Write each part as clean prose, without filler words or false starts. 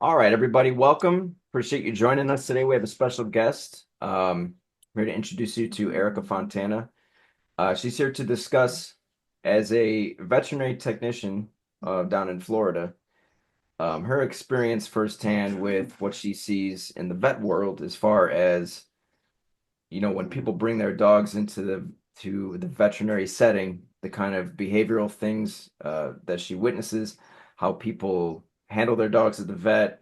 All right, everybody, welcome. Appreciate you joining us today. We have a special guest. I'm here to introduce you to Erika Fontana. She's here to discuss, as a veterinary technician down in Florida, her experience firsthand with what she sees in the vet world as far as, when people bring their dogs into the veterinary setting, the kind of behavioral things that she witnesses, how people handle their dogs at the vet,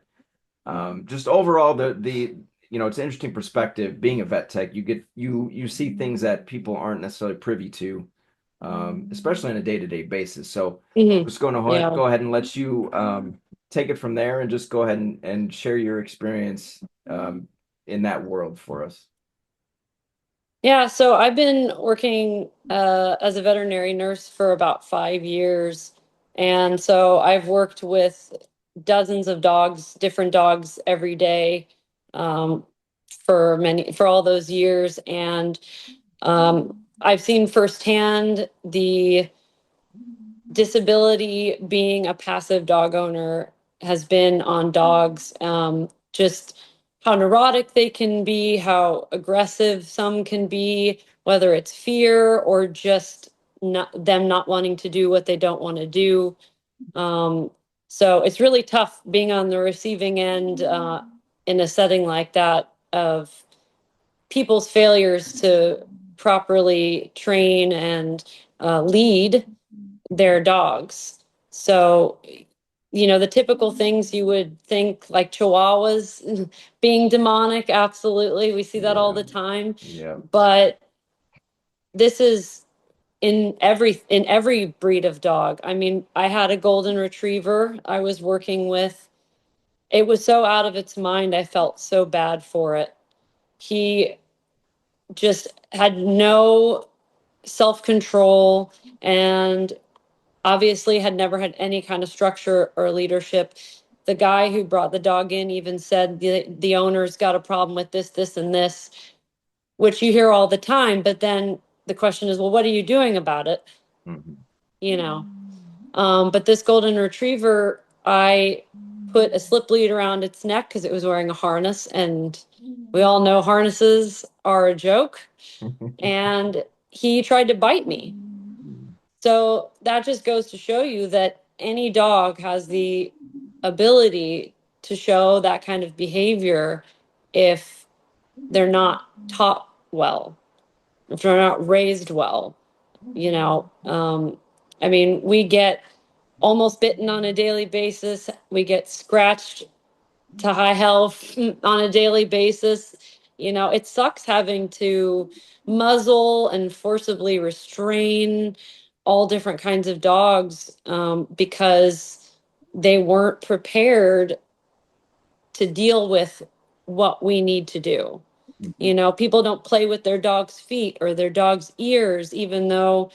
just overall it's an interesting perspective. Being a vet tech, you see things that people aren't necessarily privy to, especially on a day-to-day basis. So Hmm. just going to Yeah. go ahead and let you take it from there and just go ahead and share your experience in that world for us. Yeah. So I've been working as a veterinary nurse for about 5 years. And so I've worked with dozens of dogs, different dogs every day, um, for all those years. And I've seen firsthand the disability being a passive dog owner has been on dogs. Just how neurotic they can be, how aggressive some can be, whether it's fear or just them not wanting to do what they don't want to do. Um, so it's really tough being on the receiving end in a setting like that of people's failures to properly train and lead their dogs. So, the typical things you would think, like chihuahuas being demonic, absolutely. We see that all Yeah, the time. yeah. But this is in every breed of dog. I mean, I had a golden retriever I was working with. It was so out of its mind. I felt so bad for it. He just had no self-control and obviously had never had any kind of structure or leadership. The guy who brought the dog in even said the owner's got a problem with this, and this, which you hear all the time. But then the question is, well, what are you doing about it? Mhm. You know. But this golden retriever, I put a slip lead around its neck because it was wearing a harness, and we all know harnesses are a joke. And he tried to bite me. So that just goes to show you that any dog has the ability to show that kind of behavior if they're not taught well, if they're not raised well, you know. I mean, we get almost bitten on a daily basis, we get scratched to high health on a daily basis. It sucks having to muzzle and forcibly restrain all different kinds of dogs because they weren't prepared to deal with what we need to do. People don't play with their dog's feet or their dog's ears, even though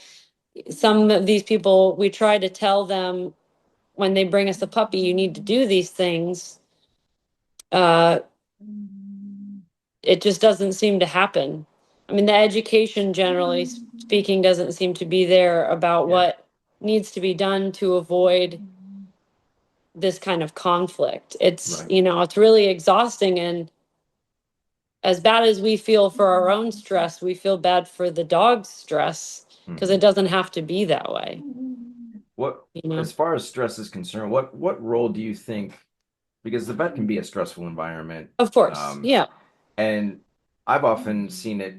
some of these people, we try to tell them when they bring us a puppy, you need to do these things. Uh, it just doesn't seem to happen. I mean, the education, generally speaking, doesn't seem to be there about Yeah, what needs to be done to avoid this kind of conflict. It's, right. you know, it's really exhausting. And as bad as we feel for our own stress, we feel bad for the dog's stress because it Mhm. doesn't have to be that way, What, you know? as far as stress is concerned, what role do you think, because the vet can be a stressful environment, Of course. um, Yeah. and I've often seen it,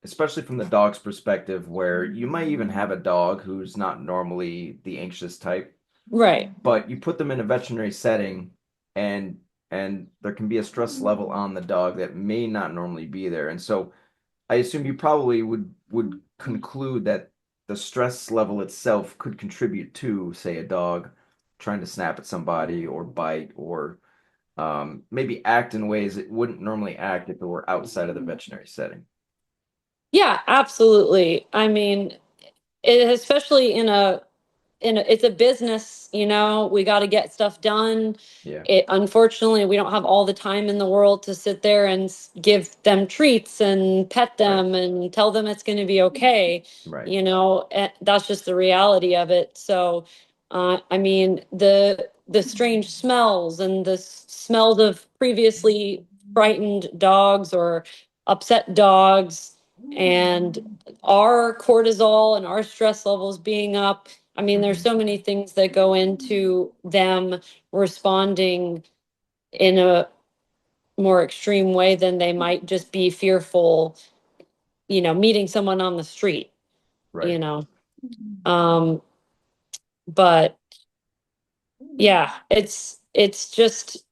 especially from the dog's perspective, where you might even have a dog who's not normally the anxious type, Right. but you put them in a veterinary setting, and there can be a stress level on the dog that may not normally be there. And so I assume you probably would conclude that the stress level itself could contribute to, say, a dog trying to snap at somebody or bite or maybe act in ways it wouldn't normally act if it were outside of the veterinary setting. Yeah, absolutely. I mean, especially it's a business, we got to get stuff done. Yeah, Unfortunately, we don't have all the time in the world to sit there and give them treats and pet right, them and tell them it's going to be okay. right. That's just the reality of it. So I mean, the the strange smells and the smells of previously frightened dogs or upset dogs, and our cortisol and our stress levels being up. I mean, there's Mhm. so many things that go into them responding in a more extreme way than they might just be fearful, meeting someone on the street, you Right. know. Um, but yeah, it's just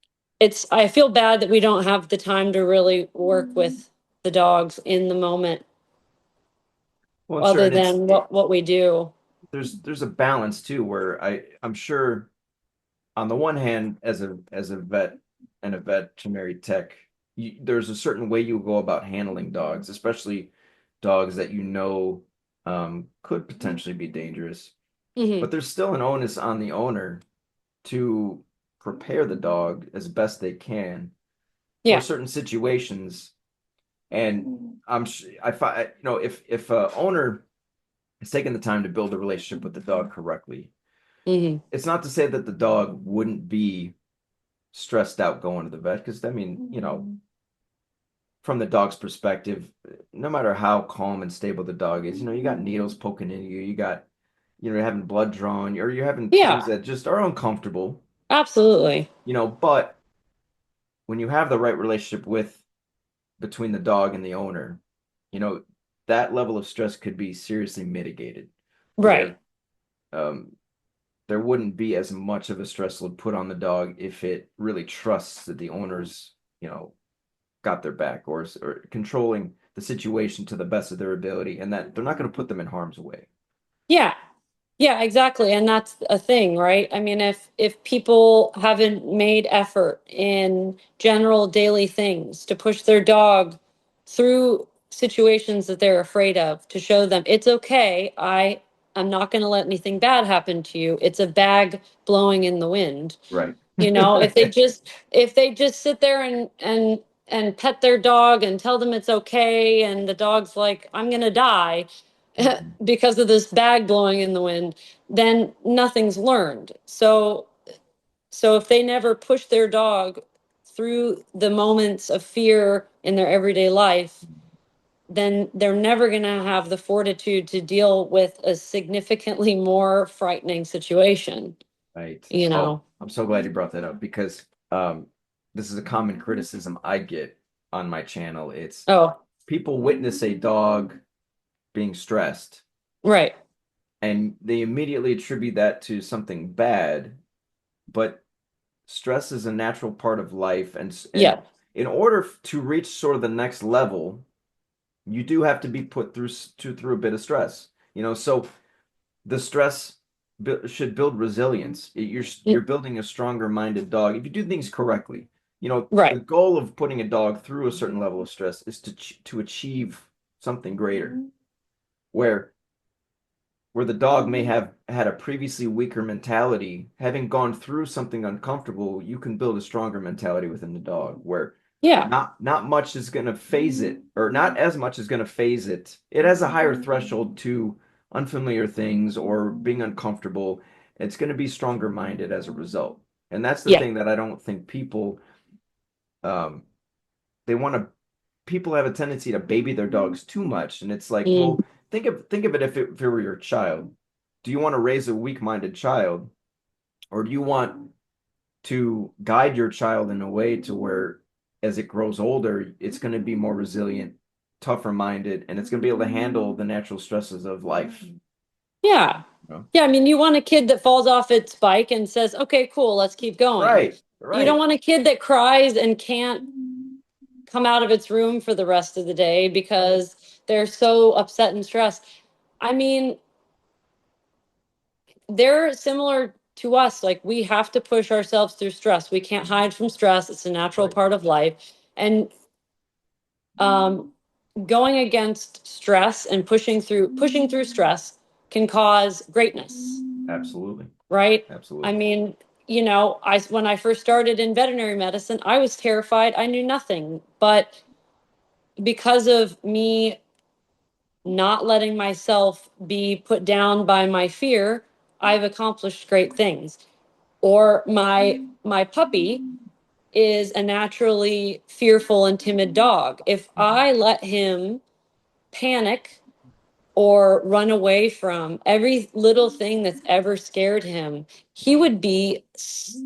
I feel bad that we don't have the time to really work with the dogs in the moment Well, sure, other and it's than what we do. there's a balance too where I'm sure on the one hand, as a vet and a veterinary tech, there's a certain way you go about handling dogs, especially dogs that could potentially be dangerous. Hmm. But there's still an onus on the owner to prepare the dog as best they can for Yeah. certain situations. And I find, if a owner has taken the time to build a relationship with the dog correctly, Hmm. it's not to say that the dog wouldn't be stressed out going to the vet because I mean, from the dog's perspective, no matter how calm and stable the dog is, you got needles poking in you, you got, you're having blood drawn, or you're having things Yeah, that just are uncomfortable, absolutely. but when you have the right relationship with between the dog and the owner, you know, that level of stress could be seriously mitigated Right. where um there wouldn't be as much of a stress load put on the dog if it really trusts that the owners, you know, got their back or controlling the situation to the best of their ability and that they're not going to put them in harm's way. Yeah. Yeah, exactly. And that's a thing, right? I mean, if people haven't made effort in general daily things to push their dog through situations that they're afraid of, to show them it's okay, I'm not going to let anything bad happen to you. It's a bag blowing in the wind. Right. If they just sit there and pet their dog and tell them it's okay, and the dog's like, I'm gonna die Mhm. because of this bag blowing in the wind, then nothing's learned. So if they never push their dog through the moments of fear in their everyday life, then they're never going to have the fortitude to deal with a significantly more frightening situation, Right. you Well, know. I'm so glad you brought that up because this is a common criticism I get on my channel. It's Oh, people witness a dog being stressed right. and they immediately attribute that to something bad, but stress is a natural part of life and Yeah. in order to reach sort of the next level, you do have to be put through a bit of stress. So the stress should build resilience. You're Mm, building a stronger minded dog if you do things correctly. The right. goal of putting a dog through a certain level of stress is to achieve something greater, where the dog may have had a previously weaker mentality, having gone through something uncomfortable, you can build a stronger mentality within the dog where Yeah. not much is going to phase it, or not as much is going to phase it. It has a higher threshold to unfamiliar things or being uncomfortable. It's going to be stronger minded as a result. And that's the Yeah. thing that I don't think um, they want to people have a tendency to baby their dogs too much, and it's like, Mm, well, think of it if it were your child. Do you want to raise a weak-minded child, or do you want to guide your child in a way to where, as it grows older, it's going to be more resilient, tougher minded, and it's going to be able to handle the natural stresses of life? yeah. You know? Yeah. I mean, you want a kid that falls off its bike and says, okay, cool, let's keep going. Right, You don't right. want a kid that cries and can't come out of its room for the rest of the day Right. because they're so upset and stressed. I mean, they're similar to us. Like, we have to push ourselves through stress. We can't hide from stress. It's a natural Right. part of life. And um, going against stress and pushing through stress can cause greatness, Absolutely. right? I Absolutely. mean, I when I first started in veterinary medicine, I was terrified. I knew nothing, but because of me not letting myself be put down by my fear, I've accomplished great things. Or my puppy is a naturally fearful and timid dog. If I let him panic or run away from every little thing that's ever scared him, he would be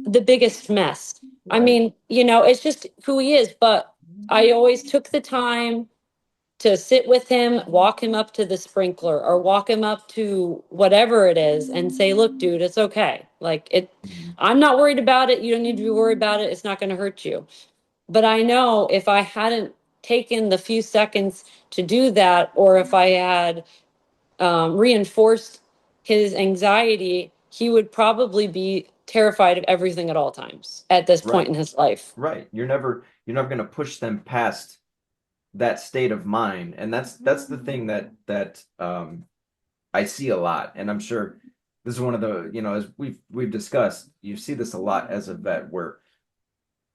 the biggest mess. I Right. mean, it's just who he is. But I always took the time to sit with him, walk him up to the sprinkler or walk him up to whatever it is and say, look, dude, it's okay. Mhm. I'm not worried about it. You don't need to be worried about it. It's not going to hurt you. But I know if I hadn't taken the few seconds to do that, or if I had reinforced his anxiety, he would probably be terrified of everything at all times at this point Right. in his life. Right. You're never going to push them past that state of mind. And that's the thing that I see a lot. And I'm sure this is one of the, as we've discussed, you see this a lot as a vet where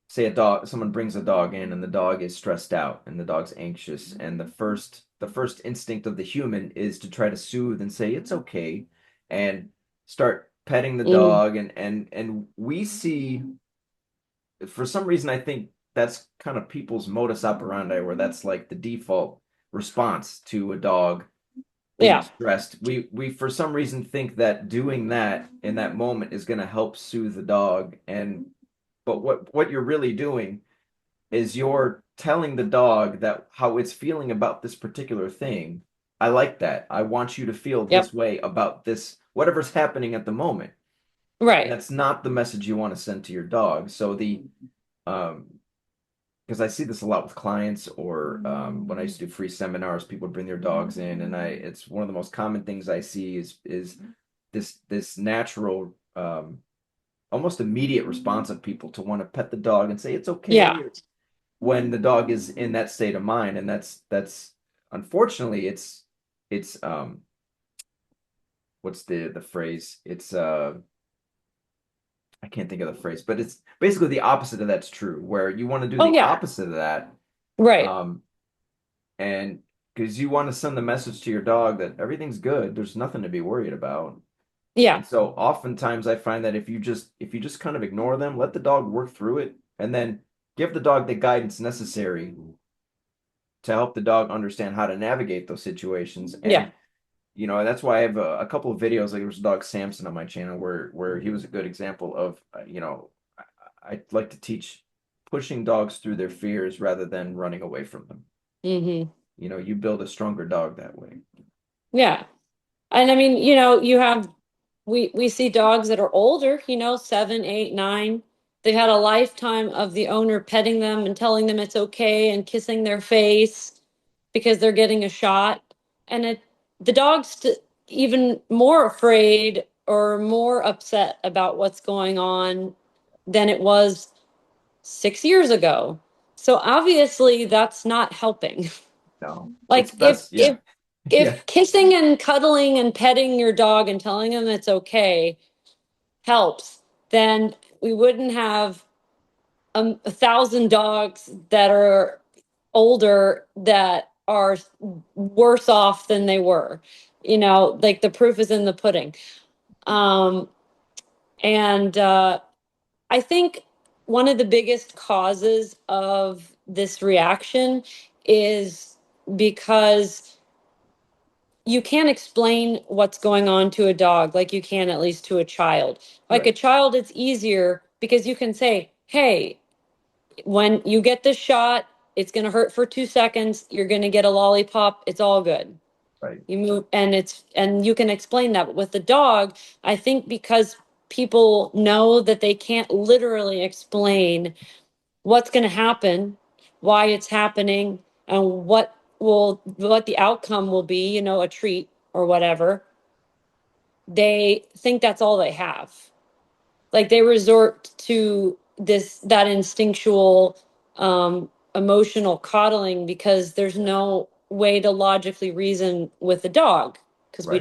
say someone brings a dog in and the dog is stressed out and the dog's anxious and the first instinct of the human is to try to soothe and say it's okay and start petting the Mm, dog and we see for some reason I think that's kind of people's modus operandi where that's like the default response to a dog being yeah. stressed. We for some reason think that doing that in that moment is going to help soothe the dog and but what you're really doing is you're telling the dog that how it's feeling about this particular thing. I like that. I want you to feel Yep. this way about this, whatever's happening at the moment. And Right. that's not the message you want to send to your dog. So um, because I see this a lot with clients or when I used to do free seminars, people bring their dogs in, and it's one of the most common things I see is this natural, almost immediate response of people to want to pet the dog and say it's Yeah. okay, when the dog is in that state of mind, and that's unfortunately it's what's the phrase, it's I can't think of the phrase, but it's basically the opposite of that's true, where you want to do Oh, the yeah. opposite of that, Right. um and because you want to send the message to your dog that everything's good, there's nothing to be worried about. Yeah. And so oftentimes I find that if you just kind of ignore them, let the dog work through it, and then give the dog the guidance necessary to help the dog understand how to navigate those situations. Yeah. And that's why I have a couple of videos. Like there was a dog Samson on my channel where he was a good example of I like to teach pushing dogs through their fears rather than running away from them. Hmm. You build a stronger dog that way. Yeah. And I mean, you have we see dogs that are older, 7, 8, 9. They've had a lifetime of the owner petting them and telling them it's okay and kissing their face because they're getting a shot. And the dog's even more afraid or more upset about what's going on than it was 6 years ago. So obviously that's not helping. No, it's Like best. Yeah, yeah, if kissing and cuddling and petting your dog and telling them it's okay helps, then we wouldn't have 1,000 dogs that are older that are worse off than they were. Like the proof is in the pudding. Um, and I think one of the biggest causes of this reaction is because you can't explain what's going on to a dog like you can at least to a child. Like a right, child, it's easier because you can say, hey, when you get this shot, it's going to hurt for 2 seconds. You're going to get a lollipop. It's all good. right, You move, and you can explain that. But with the dog, I think because people know that they can't literally explain what's going to happen, why it's happening, and what the outcome will be, a treat or whatever. They think that's all they have. Like they resort to that instinctual emotional coddling because there's no way to logically reason with the dog because right,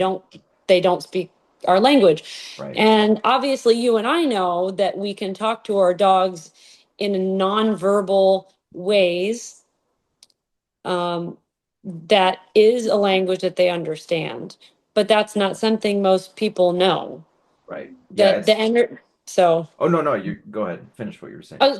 they don't speak our language. right, And obviously you and I know that we can talk to our dogs in nonverbal ways, that is a language that they understand, but that's not something most people know. right. Yeah, The the ener- So, Oh no, no, you go ahead. Finish what you were saying. oh,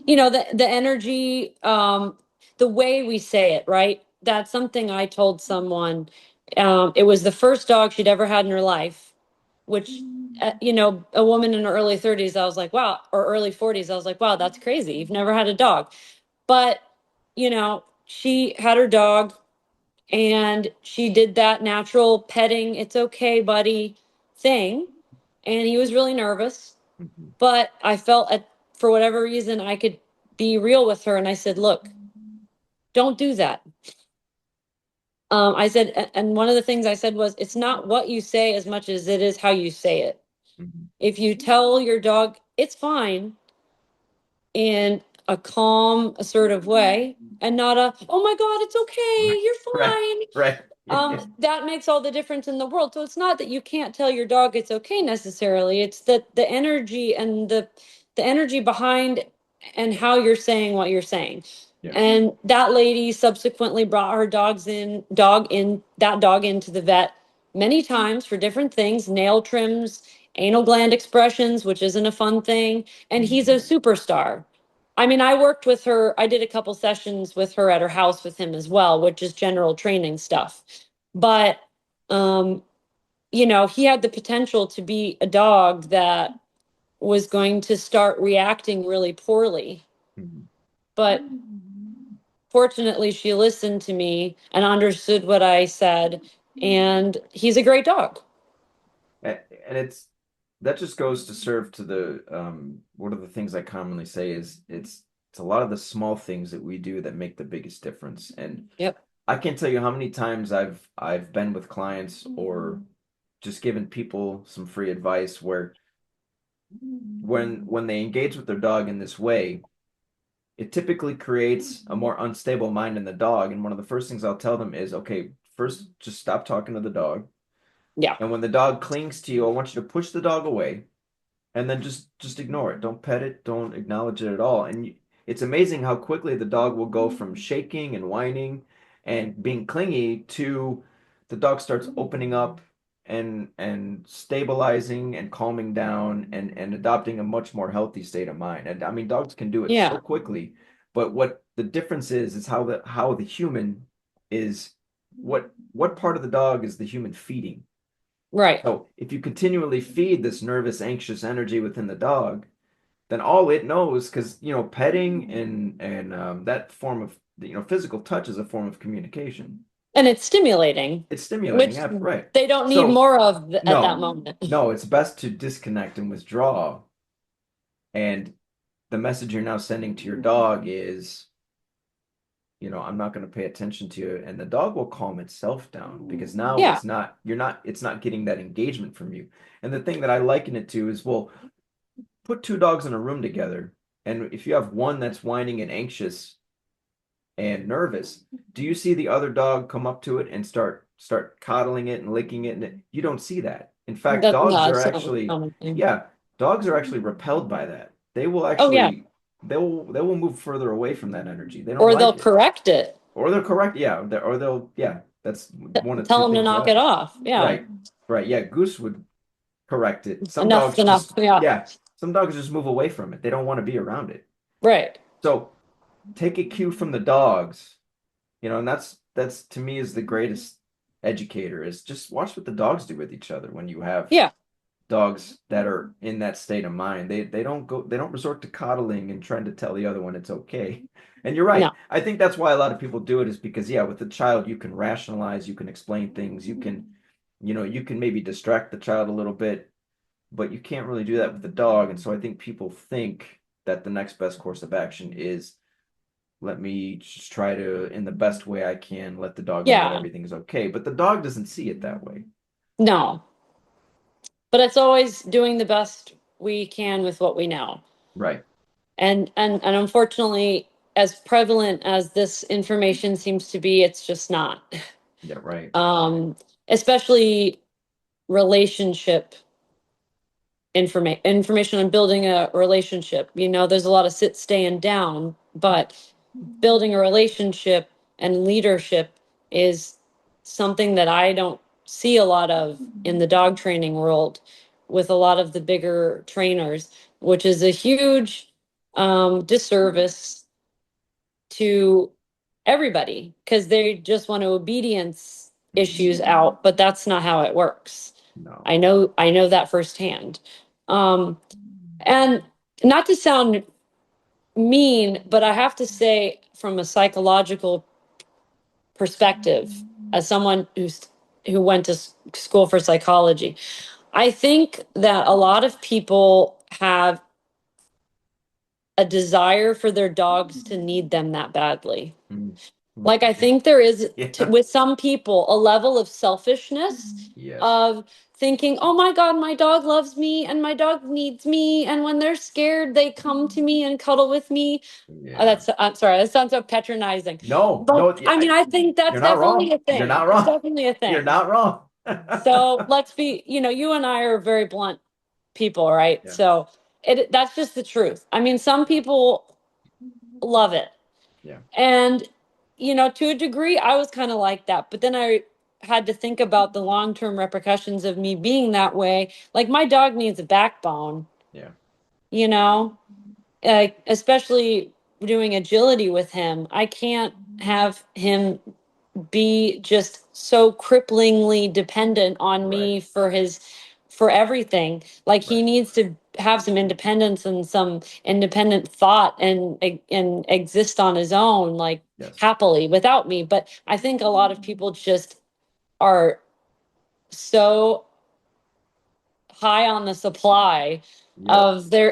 you know, the energy, the way we say it, right? That's something I told someone. It was the first dog she'd ever had in her life, which, you know, a woman in her early 30s, I was like, wow, or early 40s, I was like, wow, that's crazy. You've never had a dog. But, you know, she had her dog and she did that natural petting, it's okay, buddy thing. And he was really nervous. Mhm, But I felt for whatever reason, I could be real with her. And I said, look, don't do that. I said, and one of the things I said was, it's not what you say as much as it is how you say it. mhm, If you tell your dog it's fine in a calm, assertive way, and not a, oh my God, it's mhm. okay, you're Right, fine. right. Yeah. That makes all the difference in the world. So it's not that you can't tell your dog it's okay necessarily. It's that the energy and the energy behind and how you're saying what you're saying. Yeah. And that lady subsequently brought her that dog into the vet many times for different things, nail trims, anal gland expressions, which isn't a fun thing. And he's a Mhm, superstar. I mean, I worked with her. I did a couple sessions with her at her house with him as well, which is general training stuff. But, um, you know, he had the potential to be a dog that was going to start reacting really poorly. mhm. But fortunately, she listened to me and understood what I said. And he's a great dog. And it's that just goes to serve to the one of the things I commonly say is it's a lot of the small things that we do that make the biggest difference. And Yep. I can't tell you how many times I've been with clients or just given people some free advice where when they engage with their dog in this way, it typically creates a more unstable mind in the dog. And one of the first things I'll tell them is, okay, first just stop talking to the dog. Yeah. And when the dog clings to you, I want you to push the dog away and then just ignore it. Don't pet it, don't acknowledge it at all. And it's amazing how quickly the dog will go from shaking and whining and being clingy to the dog starts opening up and stabilizing and calming down and adopting a much more healthy state of mind. And I mean, dogs can do it so Yeah. quickly, but what the difference is how the human is what part of the dog is the human feeding? Right. So if you continually feed this nervous, anxious energy within the dog, then all it knows, because petting and that form of physical touch is a form of communication. And it's stimulating, It's stimulating, which yeah, right. they don't need So more of at that no, moment. no, it's best to disconnect and withdraw. And the message you're now sending to your dog is, I'm not going to pay attention to you, and the dog will calm itself down because now Yeah. it's not getting that engagement from you. And the thing that I liken it to is, well, put two dogs in a room together, and if you have one that's whining and anxious and nervous, do you see the other dog come up to it and start coddling it and licking it? And you don't see that. In fact, That, dogs no, are it's not a actually, common thing. yeah, dogs are actually repelled by that. They will Oh, yeah. actually they will move further away from that energy. They don't Or they'll like it. correct it. Or they're correct, yeah, or they'll, yeah, that's one of two Tell them to things will knock it happen. off. Yeah. Right, right, yeah, Goose would correct it. Some Enough's dogs enough. just, Yeah. yeah, some dogs just move away from it. They don't want to be around it. Right. So take a cue from the dogs, and that's to me is the greatest educator is just watch what the dogs do with each other when you have Yeah. dogs that are in that state of mind. They don't resort to coddling and trying to tell the other one it's okay. And you're right. No. I think that's why a lot of people do it is because yeah, with the child you can rationalize, you can explain things, you can maybe distract the child a little bit, but you can't really do that with the dog. And so I think people think that the next best course of action is let me just try to, in the best way I can, let the dog know that Yeah. everything's okay. But the dog doesn't see it that way. No. But it's always doing the best we can with what we know. Right. And unfortunately, as prevalent as this information seems to be, it's just not. Yeah, right. Um, Especially relationship information on building a relationship. You know, there's a lot of sit, stay, and down, but building a relationship and leadership is something that I don't see a lot of in the dog training world. with a lot of the bigger trainers, which is a huge disservice to everybody because they just want to obedience issues out, but that's not how it works. No. I know that firsthand. Um, and not to sound mean, but I have to say, from a psychological perspective, as someone who went to school for psychology, I think that a lot of people have a desire for their dogs to need them that badly. Mm. Like, I think there is, Yeah. with some people, a level of selfishness Yes. of thinking, oh my God, my dog loves me and my dog needs me. And when they're scared, they come to me and cuddle with me. Yeah. I'm sorry, that sounds so patronizing. No, But no, I mean, I think that's you're not definitely wrong. a You're thing. not It's wrong. definitely a You're thing. not wrong. So let's be, you and I are very blunt people, right? Yeah. So that's just the truth. I mean, some people love it. Yeah. And, to a degree, I was kind of like that. But then I had to think about the long term repercussions of me being that way. Like, my dog needs a backbone, Yeah. you know, especially doing agility with him. I can't have him be just so cripplingly dependent on Right. me for everything. Like, he Right. needs to have some independence and some independent thought and exist on his own, like, Yes. happily without me. But I think a lot of people just are so high on the supply Yep.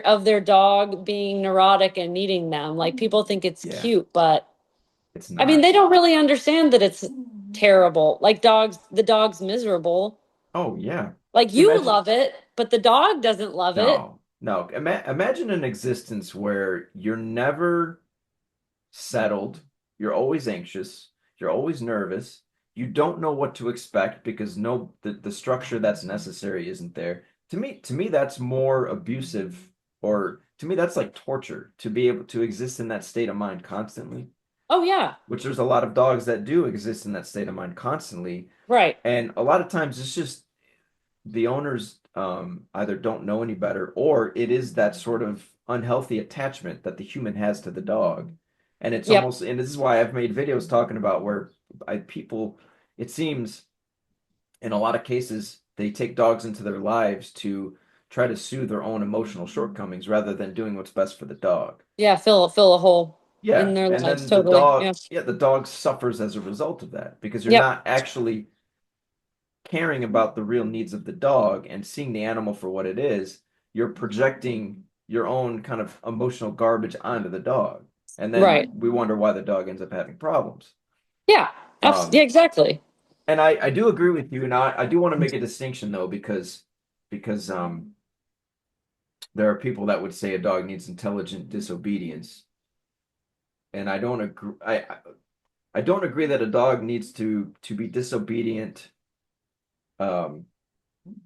of their dog being neurotic and needing them. Like, people think it's Yeah. cute, but It's I mean, not. they don't really understand that it's terrible. Like, the dog's miserable. Oh, yeah. Like, you Imagine. love it, but the dog doesn't love it. No, no. Imagine an existence where you're never settled, you're always anxious, you're always nervous, you don't know what to expect because the structure that's necessary isn't there. To me that's more abusive, or to me that's like torture to be able to exist in that state of mind constantly, Oh yeah, which there's a lot of dogs that do exist in that state of mind constantly. right. And a lot of times it's just the owners either don't know any better, or it is that sort of unhealthy attachment that the human has to the dog. And it's Yep. almost, and this is why I've made videos talking about where people, it seems in a lot of cases, they take dogs into their lives to try to soothe their own emotional shortcomings rather than doing what's best for the dog. Yeah, fill a hole Yeah, in their and lives. then the Totally. dog, Yeah. yeah, the dog suffers as a result of that because you're Yep. not actually caring about the real needs of the dog and seeing the animal for what it is. You're projecting your own kind of emotional garbage onto the dog. And then Right. we wonder why the dog ends up having problems. Yeah. Yeah, Um, exactly. and I do agree with you. Now I do want to make a distinction though, because there are people that would say a dog needs intelligent disobedience. And I don't agree. I don't agree that a dog needs to be disobedient um,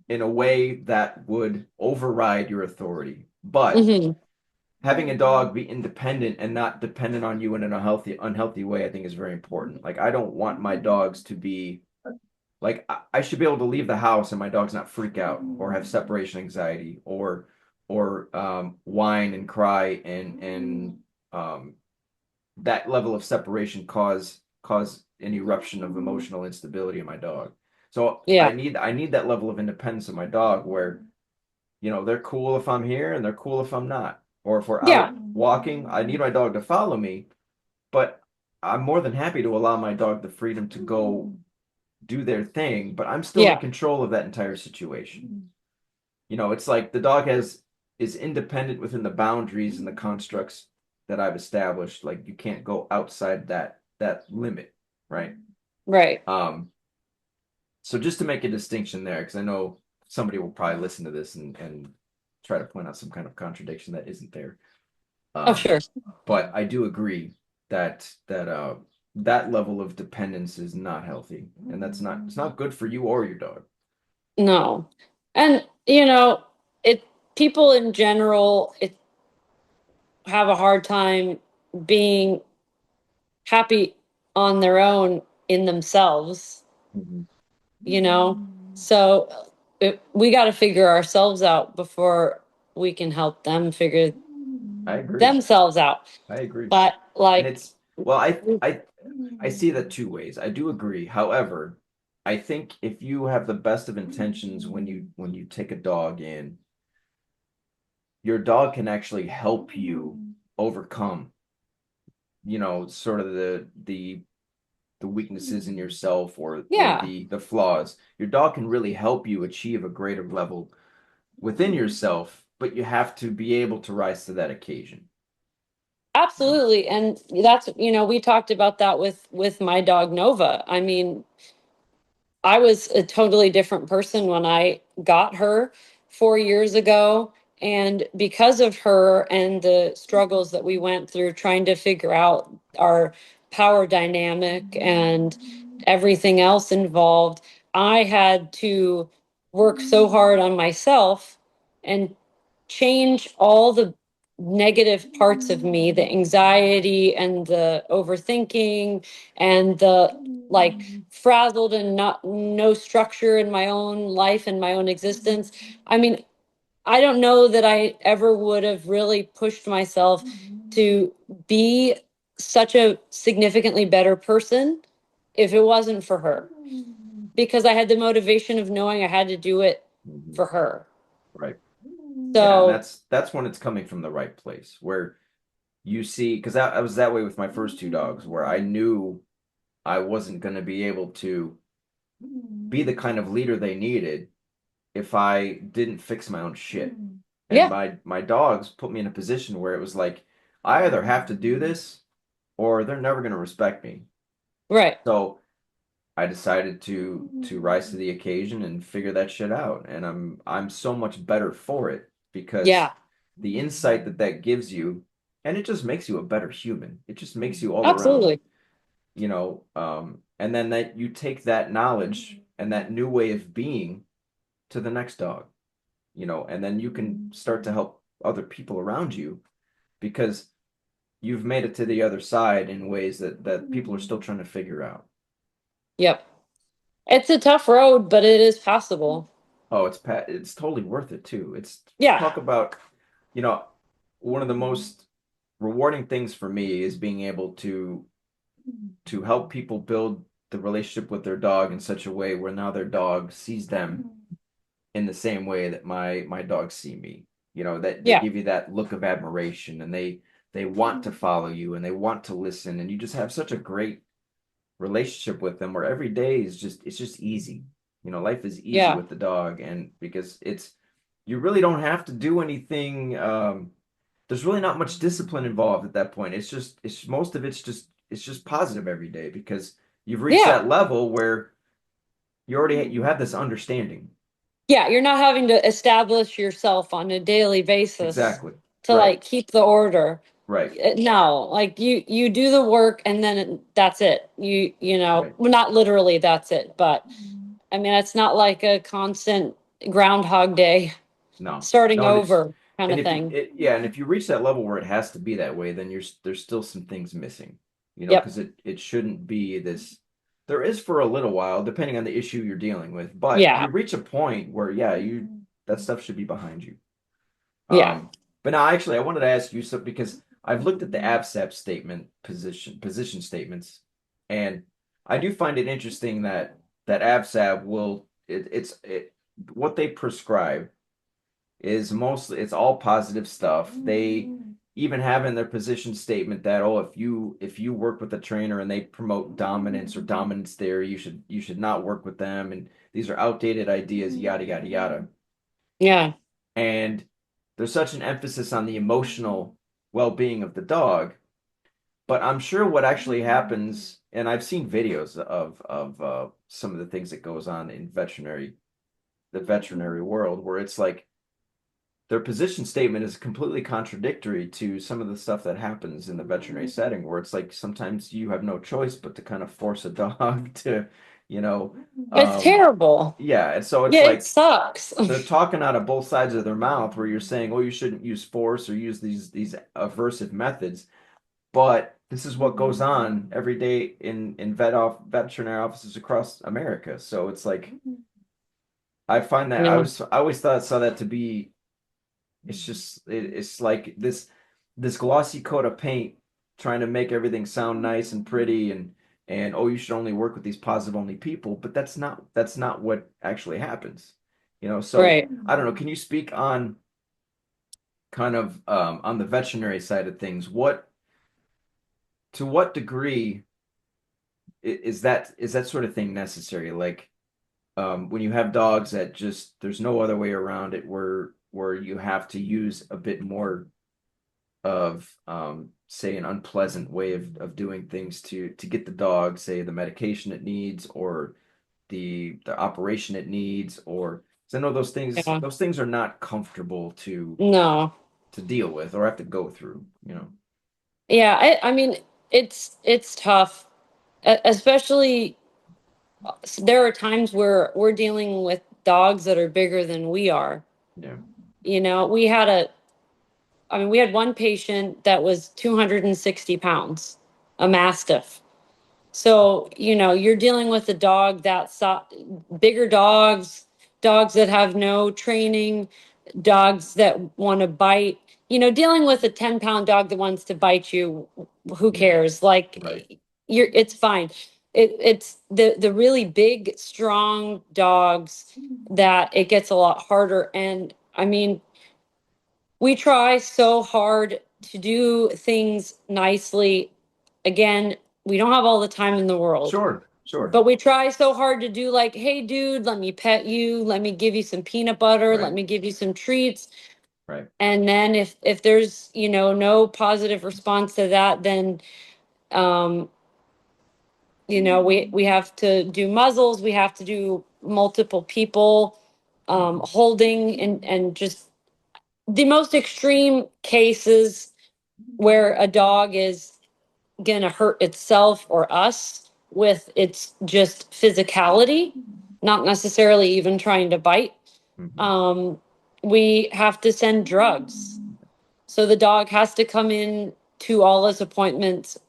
in a way that would override your authority. But Hmm. having a dog be independent and not dependent on you in an unhealthy way, I think is very important. Like I don't want my dogs to be like I should be able to leave the house and my dogs not freak out or have separation anxiety or whine and cry and that level of separation cause an eruption of emotional instability in my dog. So Yeah. I need that level of independence of my dog where they're cool if I'm here and they're cool if I'm not. Or if we're Yeah. out walking, I need my dog to follow me, but I'm more than happy to allow my dog the freedom to go do their thing, but I'm still in Yeah. control of that entire situation. It's like the dog is independent within the boundaries and the constructs that I've established. Like you can't go outside that limit, right? Right. Um, so just to make a distinction there, because I know somebody will probably listen to this and try to point out some kind of contradiction that isn't there. Oh, Um, sure. but I do agree that level of dependence is not healthy, and it's not good for you or your dog. No. And it people in general have a hard time being happy on their own in themselves, Mhm. you know? So we got to figure ourselves out before we can help them figure I agree. themselves out. I agree. But And like, it's well, I see that two ways. I do agree. However, I think if you have the best of intentions when you take a dog in, your dog can actually help you overcome, sort of the weaknesses in yourself or yeah, the flaws. Your dog can really help you achieve a greater level within yourself, but you have to be able to rise to that occasion. absolutely. And that's, we talked about that with my dog Nova. I mean, I was a totally different person when I got her 4 years ago. And because of her and the struggles that we went through trying to figure out our power dynamic and everything else involved, I had to work so hard on myself and change all the negative parts of me, the anxiety and the overthinking and the like frazzled and not no structure in my own life and my own existence. I mean, I don't know that I ever would have really pushed myself to be such a significantly better person if it wasn't for her, because I had the motivation of knowing I had to do it Mhm. for her. Right. Yeah, and So, that's when it's coming from the right place, where you see, because I was that way with my first two dogs, where I knew I wasn't going to be able to be the kind of leader they needed if I didn't fix my own shit. And yeah, my dogs put me in a position where it was like I either have to do this or they're never going to respect me. right. So I decided to rise to the occasion and figure that shit out, and I'm so much better for it because Yeah, the insight that that gives you, and it just makes you a better human. It just makes you all around, absolutely. and then that you take that knowledge and that new way of being to the next dog, and then you can start to help other people around you because you've made it to the other side in ways that people are still trying to figure out. Yep. It's a tough road, but it is possible. Oh, it's totally worth it too. It's Yeah. talk about, you know, one of the most rewarding things for me is being able to help people build the relationship with their dog in such a way where now their dog sees them in the same way that my dogs see me. That they Yeah. give you that look of admiration and they want to follow you and they want to listen and you just have such a great relationship with them where every day is just it's just easy. Life is easy Yeah. with the dog and because it's you really don't have to do anything there's really not much discipline involved at that point. It's most of it's just positive every day because you've reached Yeah. that level where you have this understanding. Yeah. You're not having to establish yourself on a daily basis Exactly. to Right. like keep the order. Right. No, like you do the work and then that's it. Right. Well, not literally that's it, but I mean, it's not like a constant Groundhog Day No. starting No, and it's over kind and of if you thing. yeah, and if you reach that level where it has to be that way, then there's still some things missing. Yep. Because it shouldn't be this. There is for a little while, depending on the issue you're dealing with, but Yeah. you reach a point where yeah, you that stuff should be behind you. Yeah. But now actually I wanted to ask you so because I've looked at the ABSAP statement position statements, and I do find it interesting that ABSAP will what they prescribe is mostly it's all positive stuff. They even have in their position statement that if you work with a trainer and they promote dominance or dominance theory, you should not work with them and these are outdated ideas, yada yada yada. Yeah. And there's such an emphasis on the emotional well-being of the dog, but I'm sure what actually happens, and I've seen videos of some of the things that goes on in the veterinary world, where it's like their position statement is completely contradictory to some of the stuff that happens in the veterinary setting, where it's like sometimes you have no choice but to kind of force a dog to, you know, It's um, terrible. yeah. And so it's Yeah, it like sucks. they're talking out of both sides of their mouth, where you're saying, oh, you shouldn't use force or use these aversive methods, but this is what goes on every day in veterinary offices across America. So it's like I find that Yeah. I always thought saw that to be it's like this glossy coat of paint trying to make everything sound nice and pretty and oh you should only work with these positive only people, but that's not what actually happens. You know, so Right. I don't know, can you speak on kind of on the veterinary side of things? What to what degree is that sort of thing necessary? Like when you have dogs that just there's no other way around it where you have to use a bit more of say an unpleasant way of doing things to get the dog, say the medication it needs or the operation it needs, or 'cause I know Yeah. those things are not comfortable No. to deal with or have to go through, you know. Yeah. I mean, it's tough, especially there are times where we're dealing with dogs that are bigger than we are. Yeah. You know, we had one patient that was 260 pounds, a mastiff. So, you're dealing with a dog bigger dogs, dogs that have no training, dogs that want to bite, dealing with a 10-pound dog that wants to bite you, who Yeah. cares? Right. It's fine. It's the really big, strong dogs that it gets a lot harder. And I mean, we try so hard to do things nicely. Again, we don't have all the time in the world, Sure. Sure. but we try so hard to do, like, hey, dude, let me pet you. Let me give you some peanut butter. Let Right. me give you some treats. Right. And then if there's, no positive response to that, then, um, we have to do muzzles. We have to do multiple people, holding, and just the most extreme cases where a dog is gonna hurt itself or us with its just physicality, not necessarily even trying to bite. Hmm. Um, we have to send drugs. So the dog has to come in to all its appointments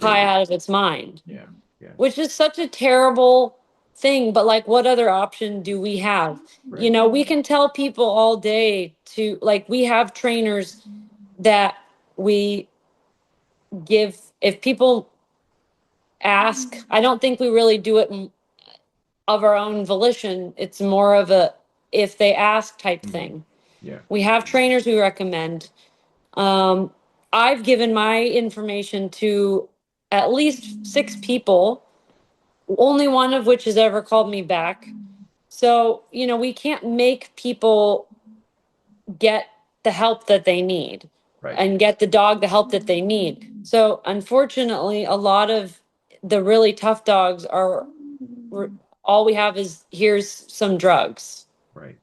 high Sedated. out of its mind, Yeah. Yeah. which is such a terrible thing. But like, what other option do we have? Right. We can tell people all day to, like, we have trainers that we give, if people ask. I don't think we really do it of our own volition. It's more of a if they ask type Hmm. thing. Yeah. We have trainers we recommend. Um, I've given my information to at least 6 people, only one of which has ever called me back. So, we can't make people get the help that they need Right. and get the dog the help that they need. So, unfortunately, a lot of the really tough dogs are all we have is here's some drugs. Right.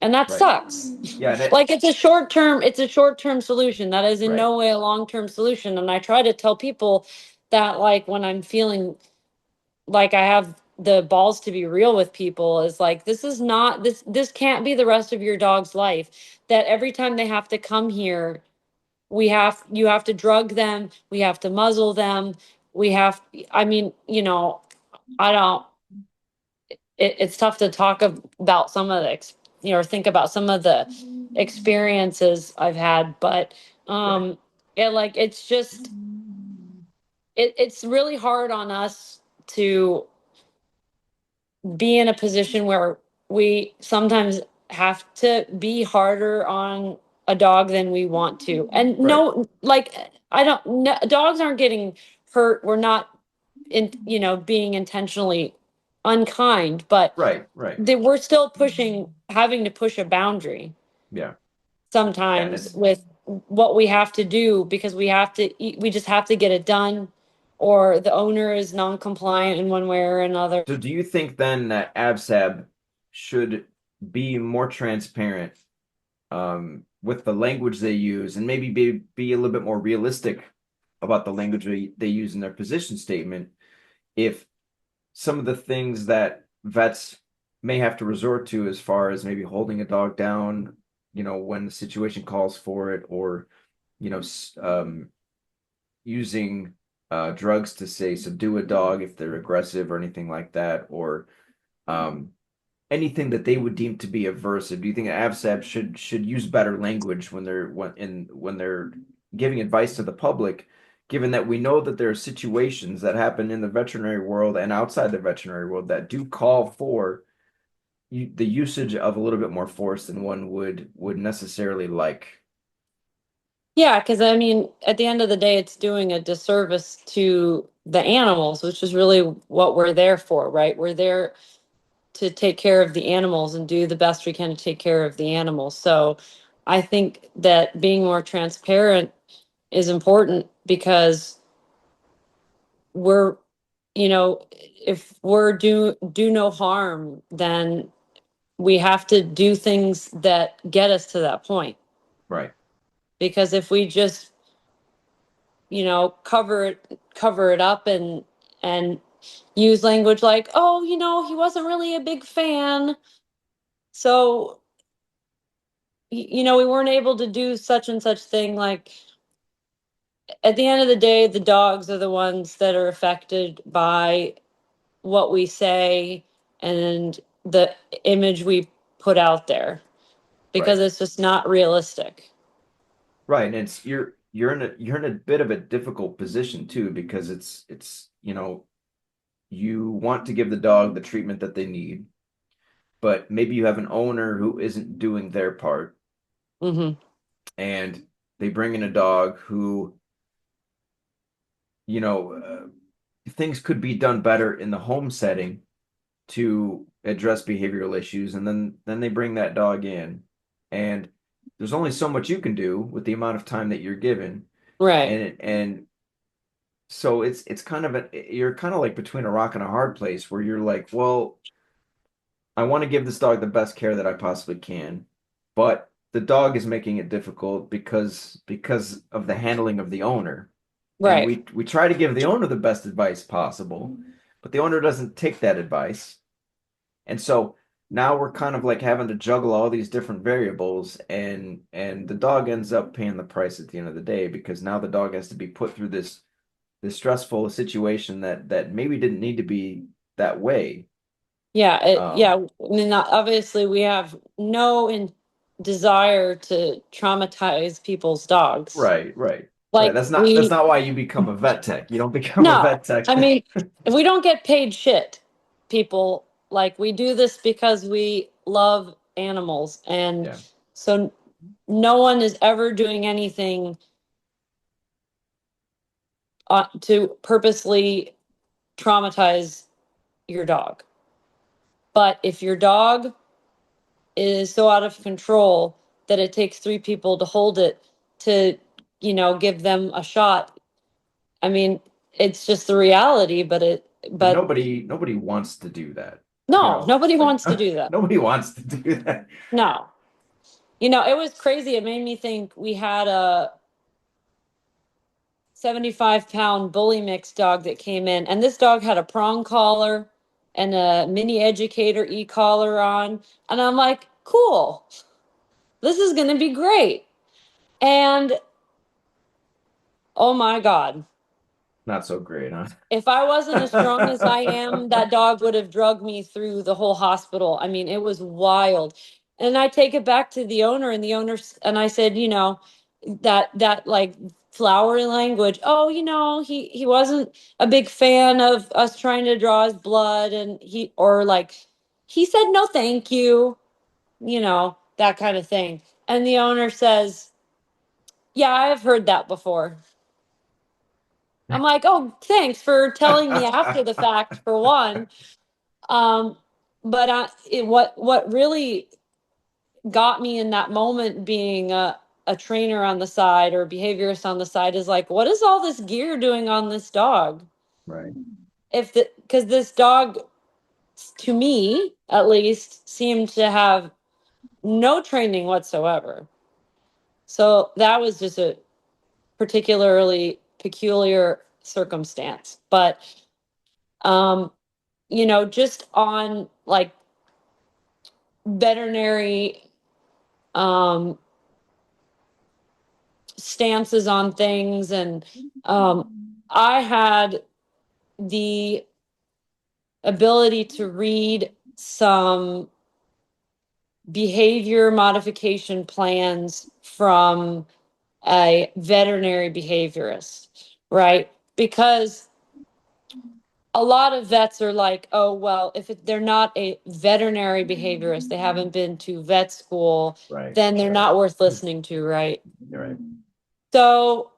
And that Right. sucks. Yeah, and it Like, it's a short term solution. That is in right. no way a long-term solution. And I try to tell people that, like, when I'm feeling like I have the balls to be real with people, is like, this is not this can't be the rest of your dog's life. That every time they have to come here, you have to drug them, we have to muzzle them, we have I mean, I don't it's tough to talk about some of the think about some of the experiences I've had, but Right. it's just it's really hard on us to be in a position where we sometimes have to be harder on a dog than we want to. And Right. no, like, I don't no, dogs aren't getting hurt. We're not being intentionally unkind, but Right. Right. we're still having to push a boundary Yeah. Yeah, and sometimes it's with what we have to do, because we just have to get it done, or the owner is non-compliant in one way or another. so do you think then that ABSAB should be more transparent with the language they use and maybe be a little bit more realistic about the language they use in their position statement if some of the things that vets may have to resort to as far as maybe holding a dog down, you know, when the situation calls for it, or, you know, using drugs to say subdue a dog if they're aggressive or anything like that, or um, anything that they would deem to be aversive? Do you think AVSAB should use better language when they're giving advice to the public, given that we know that there are situations that happen in the veterinary world and outside the veterinary world that do call for the usage of a little bit more force than one would necessarily like. Yeah, because I mean, at the end of the day, it's doing a disservice to the animals, which is really what we're there for, right? We're there to take care of the animals and do the best we can to take care of the animals. So I think that being more transparent is important because we're, if we're do no harm, then we have to do things that get us to that point. Right. Because if we just, cover it up and use language like, oh, he wasn't really a big fan. So, we weren't able to do such and such thing. Like, at the end of the day, the dogs are the ones that are affected by what we say and the image we put out there because Right. it's just not realistic. Right. And it's you're in a bit of a difficult position too, because you want to give the dog the treatment that they need, but maybe you have an owner who isn't doing their part, Hmm. and they bring in a dog who, you know, things could be done better in the home setting to address behavioral issues, and then they bring that dog in, and there's only so much you can do with the amount of time that you're given, Right. and so it's kind of you're kind of like between a rock and a hard place where you're like, well, I want to give this dog the best care that I possibly can, but the dog is making it difficult because of the handling of the owner. And Right. we try to give the owner the best advice possible, but the owner doesn't take that advice. And so now we're kind of like having to juggle all these different variables, and the dog ends up paying the price at the end of the day, because now the dog has to be put through this stressful situation that maybe didn't need to be that way. Yeah. Um, I mean, obviously, we have no desire to traumatize people's dogs. right, right, right. Like That's we, not why you become a vet tech. You don't become a no, vet tech. I mean, we don't get paid shit, people. Like we do this because we love animals. And Yeah, so no one is ever doing anything to purposely traumatize your dog. But if your dog is so out of control that it takes three people to hold it to, give them a shot, I mean, it's just the reality, and but nobody wants to do that. no, nobody Like wants to do that. nobody wants to do that. No. It was crazy. It made me think we had a 75-pound bully mix dog that came in, and this dog had a prong collar and a mini educator e-collar on. And I'm like, cool, this is going to be great. And oh my God, Not so great, huh? if I wasn't as strong as I am, that dog would have drugged me through the whole hospital. I mean, it was wild. And I take it back to the owner, and the owner, and I said, that like flowery language. Oh, he wasn't a big fan of us trying to draw his blood, and he said no, thank you, that kind of thing. And the owner says, yeah, I've heard that before. I'm like, oh, thanks for telling me after the fact, for one. Um, but what really got me in that moment, being a trainer on the side or a behaviorist on the side, is like, what is all this gear doing on this dog? Right. Because this dog, to me at least, seemed to have no training whatsoever. So that was just a particularly peculiar circumstance. But um, just on like veterinary um, stances on things. And I had the ability to read some. behavior modification plans from a veterinary behaviorist, right? Because a lot of vets are like, oh, well, if they're not a veterinary behaviorist, they haven't been to vet school, Right. then they're not worth listening to, right? You're right. So,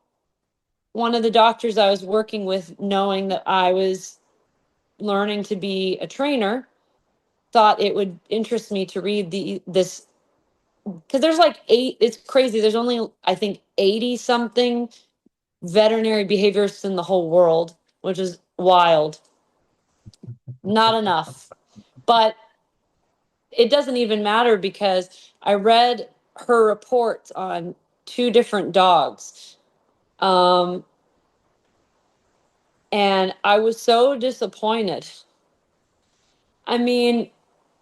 one of the doctors I was working with, knowing that I was learning to be a trainer, thought it would interest me to read this because there's like it's crazy. There's only, I think, 80 something veterinary behaviorists in the whole world, which is wild. Not enough. But it doesn't even matter because I read her reports on two different dogs. Um, and I was so disappointed. I mean,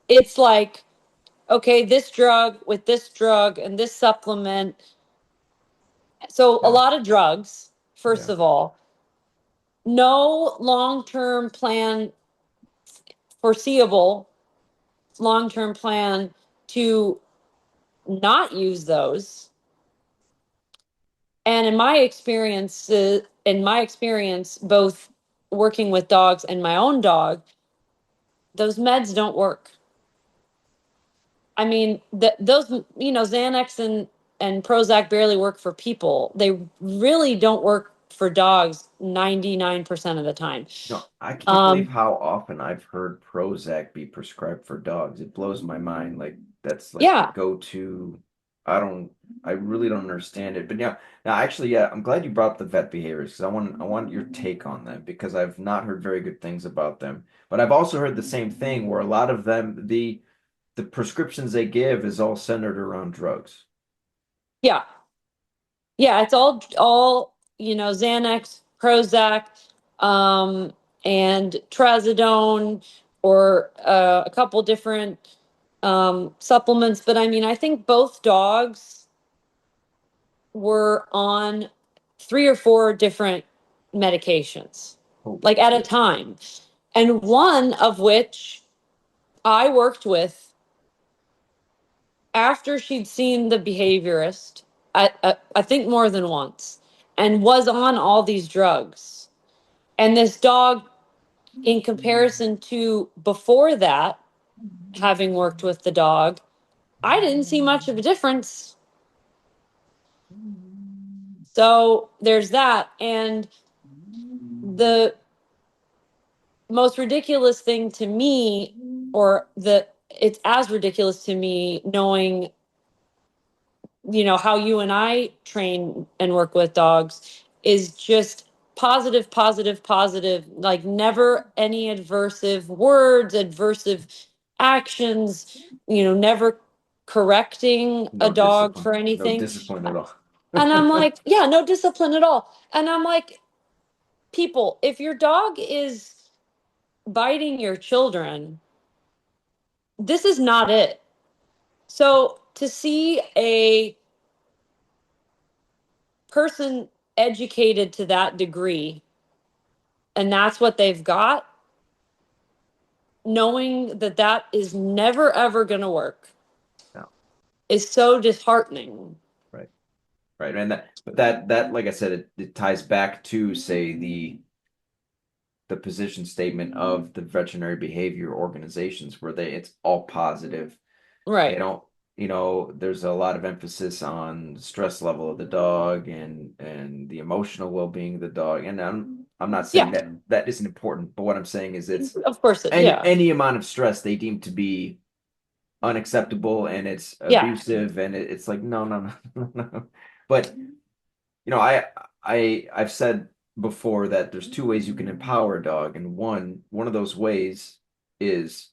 it's like, okay, this drug with this drug and this supplement. So, a Yeah. lot of drugs, first Yeah. of all, no long term plan, foreseeable long term plan to not use those. And in my experience, both working with dogs and my own dog, those meds don't work. I mean, those, Xanax and Prozac barely work for people. They really don't work for dogs 99% of the time. No, I can't believe Um, how often I've heard Prozac be prescribed for dogs. It blows my mind. Like that's like the yeah, go-to. I don't, I really don't understand it. But yeah, now actually, yeah, I'm glad you brought up the vet behaviors because I want your take on them because I've not heard very good things about them. But I've also heard the same thing where a lot of them, the prescriptions they give is all centered around drugs. yeah, yeah. It's all, Xanax, Prozac, um, and Trazodone, or a couple different supplements. But I mean, I think both dogs were on three or four different medications, Oh, like at a yeah. time. And one of which I worked with after she'd seen the behaviorist, I think more than once, and was on all these drugs. And this dog, in comparison to before that, having worked with the dog, I didn't see much of a difference. So there's that. And the most ridiculous thing to me, or it's as ridiculous to me knowing, how you and I train and work with dogs, is just positive, positive, positive, like never any adversive words, adversive actions, never correcting a No dog discipline. for No anything. discipline at all. And I'm like, yeah, no discipline at all. And I'm like, people, if your dog is biting your children, this is not it. So to see a person educated to that degree and that's what they've got, knowing that that is never ever going to work No. is so disheartening. Right. Right. And but that like I said, it ties back to say the position statement of the veterinary behavior organizations where it's all positive. They Right. don't, there's a lot of emphasis on the stress level of the dog and the emotional well-being of the dog. And I'm not saying Yeah. that isn't important, but what I'm saying is it's Of course it. any Yeah. any amount of stress they deem to be unacceptable and it's Yeah. abusive and it's like no, no, no, no, no. But I've said before that there's two ways you can empower a dog, and one of those ways is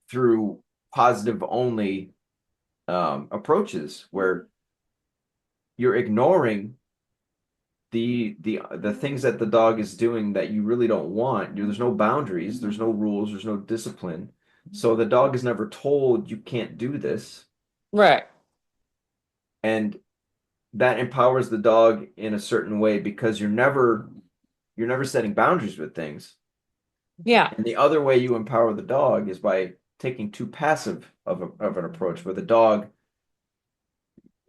through positive only approaches where you're ignoring the things that the dog is doing that you really don't want. There's no boundaries, there's no rules, there's no discipline. So the dog is never told you can't do this, Right. and that empowers the dog in a certain way because you're never setting boundaries with things. Yeah. And the other way you empower the dog is by taking too passive of an approach where the dog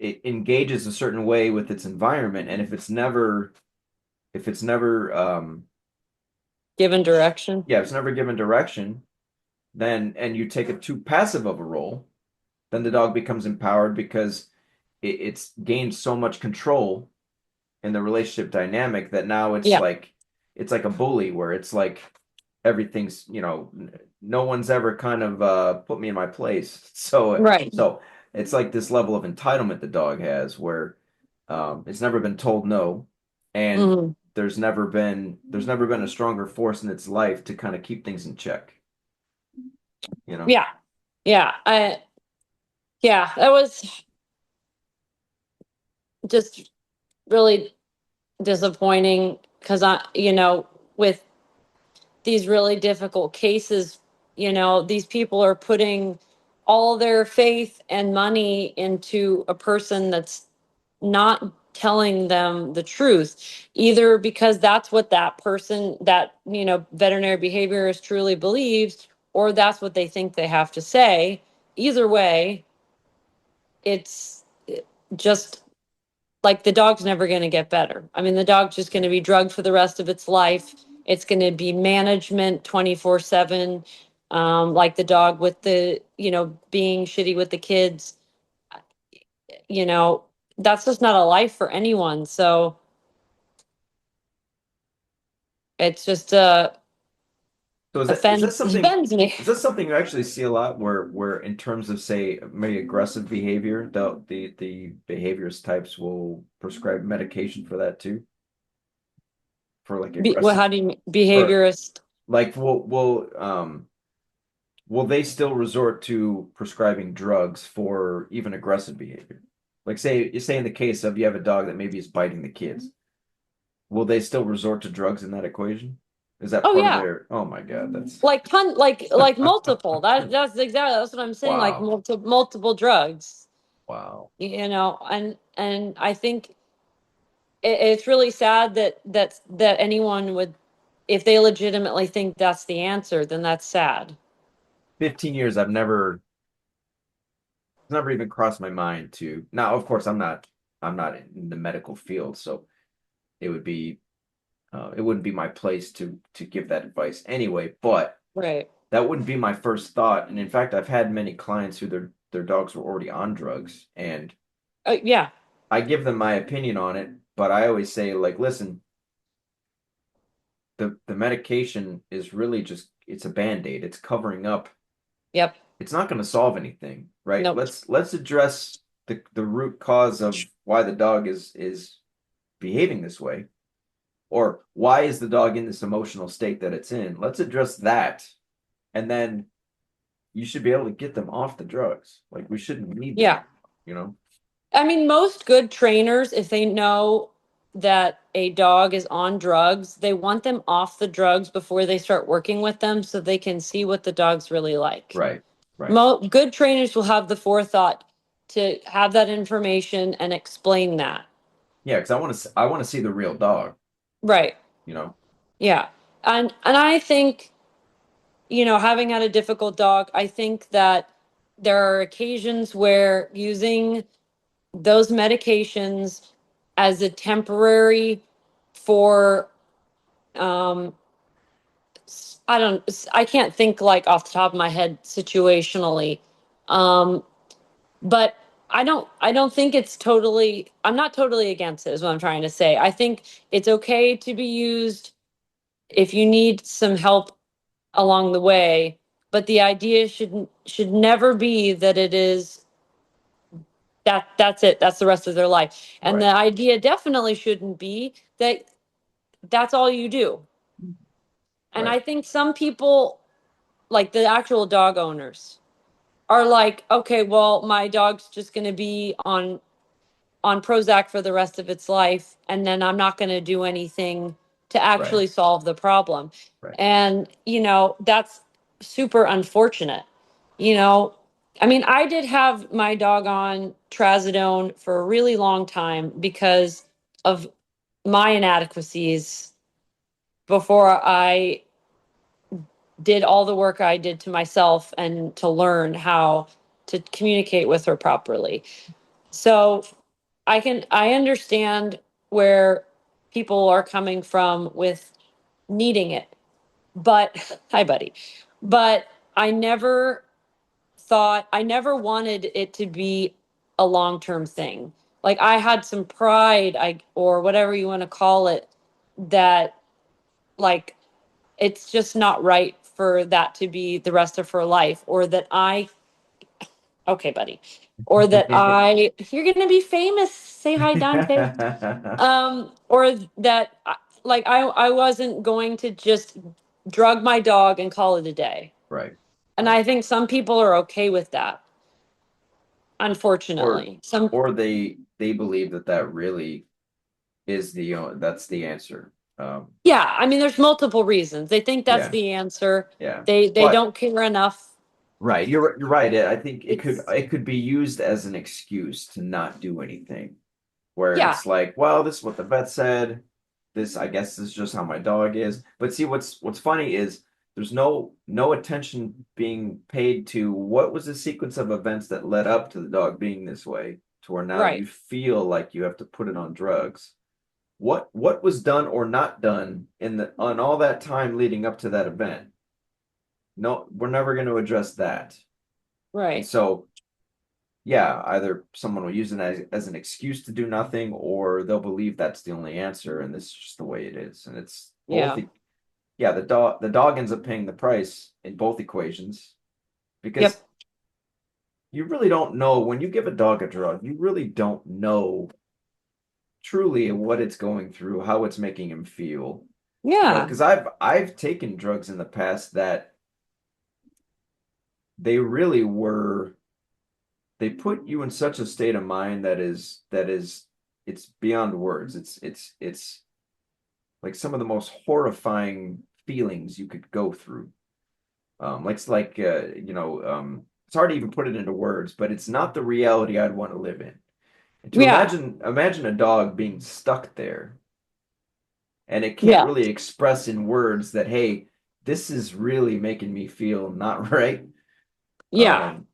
it engages a certain way with its environment, and if it's never Given direction. yeah, if it's never given direction, then and you take it too passive of a role, then the dog becomes empowered because it's gained so much control in the relationship dynamic that now Yeah. it's like a bully where it's like everything's, no one's ever kind of put me in my place. Right. So it's like this level of entitlement the dog has where it's never been told no, and Hmm. there's never been a stronger force in its life to kind of keep things in check, you know? Yeah. Yeah. Yeah, that was just really disappointing because with these really difficult cases, these people are putting all their faith and money into a person that's not telling them the truth, either because that's what that person, that, veterinary behaviorist truly believes, or that's what they think they have to say. Either way, it's just like the dog's never going to get better. I mean, the dog's just going to be drugged for the rest of its life. It's going to be management 24/7. Like the dog with the, being shitty with the kids, you know, that's just not a life for anyone. So it's just, So something offends me. is that something you actually see a lot where in terms of say maybe aggressive behavior, the behaviorist types will prescribe medication for that too? For like Well, aggressive how do you for behaviorist? like will they still resort to prescribing drugs for even aggressive behavior? Like say in the case of you have a dog that maybe is biting the kids, will they still resort to drugs in that equation? Is that Oh part of yeah. their, oh my God, that's Like like multiple. That's what I'm saying. Like wow. multiple drugs. Wow. And I think it's really sad that anyone would, if they legitimately think that's the answer, then that's sad. 15 years it's never even crossed my mind to now of course I'm not in the medical field, so it would be it wouldn't be my place to give that advice anyway, but Right. that wouldn't be my first thought. And in fact, I've had many clients who their dogs were already on drugs, and Yeah. I give them my opinion on it, but I always say like, listen, the medication is really just it's a band-aid. It's covering up. Yep. It's not going to solve anything, right? Nope. Let's address the root cause of why the dog is behaving this way, or why is the dog in this emotional state that it's in. Let's address that, and then you should be able to get them off the drugs. Like we shouldn't need them, Yeah. you know? I mean, most good trainers, if they know that a dog is on drugs, they want them off the drugs before they start working with them so they can see what the dog's really like. Right, right. Good trainers will have the forethought to have that information and explain that. Yeah, because I want to see the real dog, Right. you know? Yeah. And I think, having had a difficult dog, I think that there are occasions where using those medications as a temporary for um I can't think like off the top of my head situationally. Um but I don't think it's totally, I'm not totally against it is what I'm trying to say. I think it's okay to be used if you need some help along the way, but the idea should never be that it is that's it, that's the rest of their life. And the Right, idea definitely shouldn't be that that's all you do. And right, I think some people, like the actual dog owners, are like, okay, well, my dog's just going to be on Prozac for the rest of its life, and then I'm not going to do anything to right, actually solve the problem. right. And, that's super unfortunate. You know, I mean, I did have my dog on trazodone for a really long time because of my inadequacies before I did all the work I did to myself and to learn how to communicate with her properly. So I understand where people are coming from with needing it. But hi buddy. But I never I never wanted it to be a long-term thing. Like I had some pride, or whatever you want to call it, that like it's just not right for that to be the rest of her life, or that okay buddy, or that you're gonna be famous, say hi Dante. Or that I wasn't going to just drug my dog and call it a day. Right, And right. I think some people are okay with that, Or unfortunately. Some, they believe that that really is that's the answer. yeah, I mean, there's multiple reasons. They think that's Yeah, the answer. yeah. They But don't care enough. right, you're right. I think It's, it could be used as an excuse to not do anything. Where yeah, it's like, well, this is what the vet said. This, I guess, is just how my dog is. But see, what's funny is there's no attention being paid to what was the sequence of events that led up to the dog being this way, to where now right, you feel like you have to put it on drugs. What was done or not done in the on all that time leading up to that event? No, we're never going to address that. And right. so yeah, either someone will use it as an excuse to do nothing, or they'll believe that's the only answer, and this is just the way it is. And it's both. Yeah, Yeah, the dog ends up paying the price in both equations because yep, you really don't know when you give a dog a drug, you really don't know truly what it's going through, how it's making him feel. yeah, Because I've taken drugs in the past that they really were they put you in such a state of mind that is it's beyond words. It's like some of the most horrifying feelings you could go through. It's hard to even put it into words, but it's not the reality I'd want to live in. And to yeah, imagine a dog being stuck there and it can't yeah, really express in words that, hey, this is really making me feel not right. yeah, Um,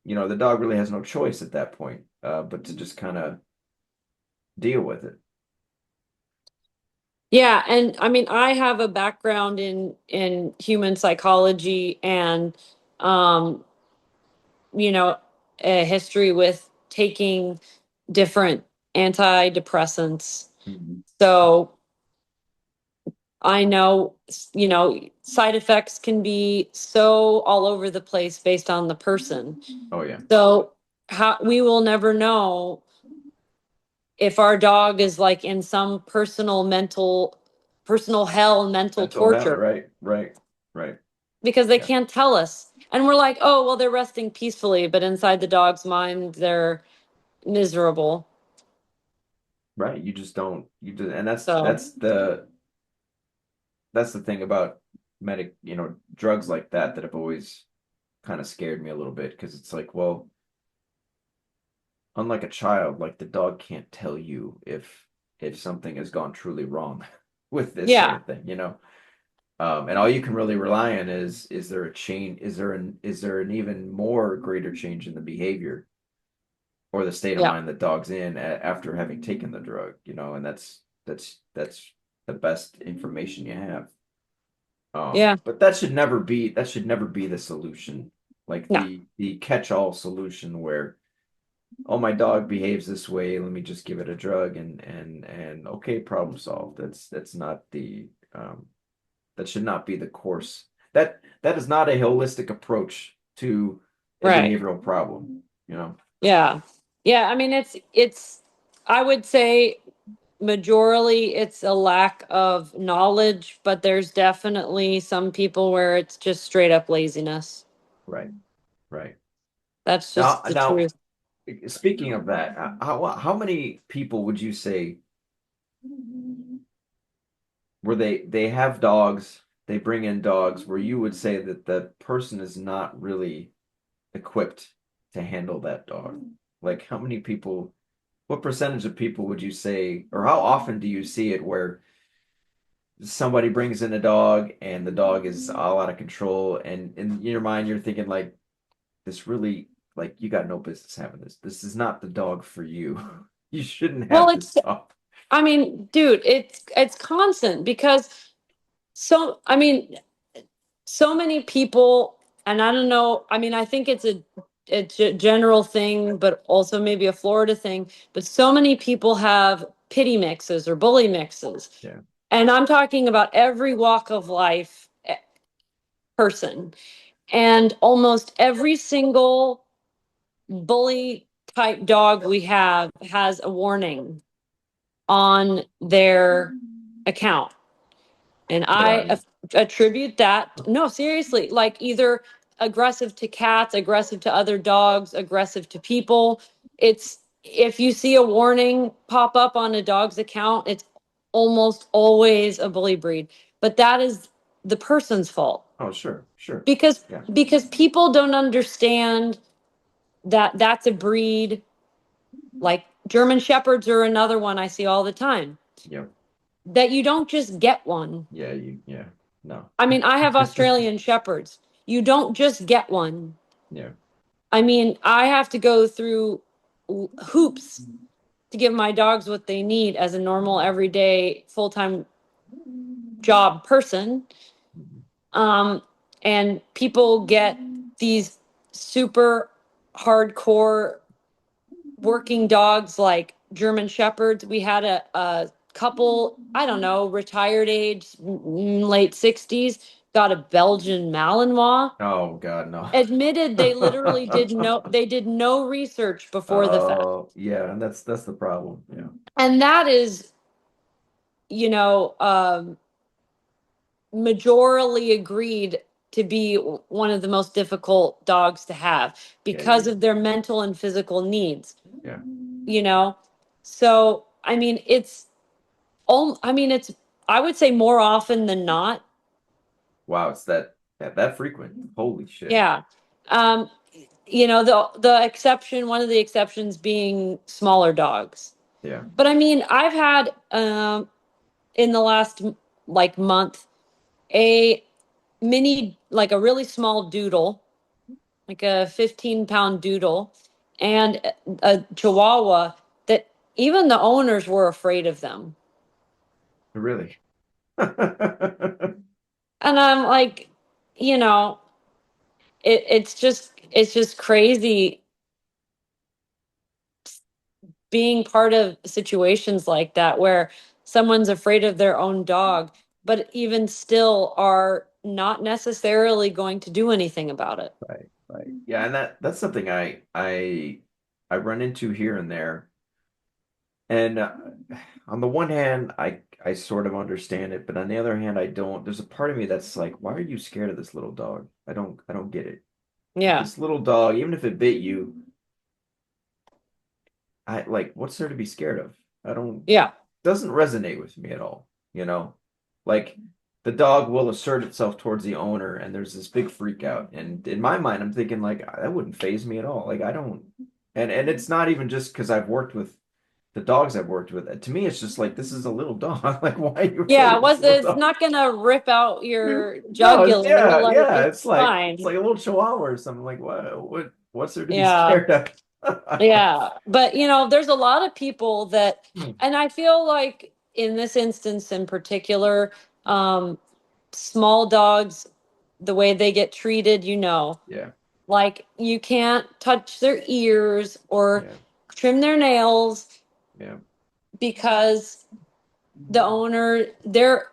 the dog really has no choice at that point, but to just kind of deal with it. yeah. And I mean, I have a background in human psychology and, um, a history with taking different antidepressants. Mhm. So I know, side effects can be so all over the place based on the person. Oh yeah, So how we will never know if our dog is like in some personal hell, mental mental health, torture, right, right, right. because they Yeah, can't tell us. And we're like, oh, well, they're resting peacefully, but inside the dog's mind, they're miserable. right. You just don't. You just, and So, that's the thing about drugs like that have always kind of scared me a little bit because it's like, well, unlike a child, like the dog can't tell you if something has gone truly wrong with this sort yeah, of thing. And all you can really rely on is there a change? Is there an even more greater change in the behavior or the state of yeah, mind that dog's in after having taken the drug? And that's the best information you have. yeah, But that should never be the solution. Like no, the catch-all solution where, oh, my dog behaves this way, let me just give it a drug and okay, problem solved. That's not the that should not be the course. That is not a holistic approach to a right. behavioral problem. Yeah. Yeah. I mean, I would say majorly it's a lack of knowledge, but there's definitely some people where it's just straight up laziness. Right, right. That's Now, just the truth. speaking of that, how many people would you say where they have dogs, they bring in dogs where you would say that the person is not really equipped to handle that dog? Like how many what percentage of people would you say, or how often do you see it where somebody brings in a dog and the dog is all out of control, and in your mind you're thinking like this really like you got no business having this. This is not the dog for you. You shouldn't Well, have this it's, dog. I mean, dude, it's constant because I mean, so many people, and I don't know, I mean, I think it's a general thing, but also maybe a Florida thing, but so many people have pity mixes or bully mixes. Yeah. And I'm talking about every walk of life person. And almost every single bully type dog we have has a warning on their account. And I Right. attribute that, no, seriously, like either aggressive to cats, aggressive to other dogs, aggressive to people. It's if you see a warning pop up on a dog's account, it's almost always a bully breed. But that is the person's fault Oh, sure, sure. because Yeah. people don't understand that that's a breed. Like German shepherds are another one I see all the time, Yep. that you don't just get one. Yeah, yeah. No. I mean, I have Australian shepherds. You don't just get one. Yeah. I mean, I have to go through hoops to give my dogs what they need as a normal, everyday, full time job person. Mhm. Um, and people get these super hardcore working dogs like German shepherds. We had a couple, I don't know, retired age, late 60s, got a Belgian Malinois. Oh God, no. Admitted they did no research before the fact. Oh, yeah, and that's the problem. Yeah. And that is, you know, majorly agreed to be one of the most difficult dogs to have Yeah, because of their mental and physical needs, yeah. you know? So, I mean, it's, I would say more often than not. Wow, it's that frequent. Holy shit. Yeah. Um, the exception, one of the exceptions being smaller dogs. Yeah. But I mean, I've had in the last like month a like a really small doodle, like a 15-pound doodle, and a Chihuahua that even the owners were afraid of them. Really. And I'm like, you know, it's just crazy being part of situations like that where someone's afraid of their own dog, but even still are not necessarily going to do anything about it. Right, right. Yeah, and that's something I run into here and there. And on the one hand, I sort of understand it, but on the other hand, I don't. There's a part of me that's like, why are you scared of this little dog? I don't get it. Yeah. This little dog, even if it bit you, I like what's there to be scared of? I don't Yeah. doesn't resonate with me at all, you know? Like the dog will assert itself towards the owner and there's this big freak out. And in my mind, I'm thinking like that wouldn't faze me at all. Like I don't and it's not even just because I've worked with the dogs I've worked with. To me, it's just like this is a little dog. Like why are you afraid Yeah, of this little it's dog? not gonna rip out your No, it's jugular. It'll yeah, like yeah. it's It's fine. like a little chihuahua or something. Like what's there to be Yeah. scared of? Yeah. But there's a lot of people that, and I feel like in this instance in particular, um, small dogs, the way they get treated, Yeah, like you can't touch their ears or yeah, trim their nails yeah, because the owner, they're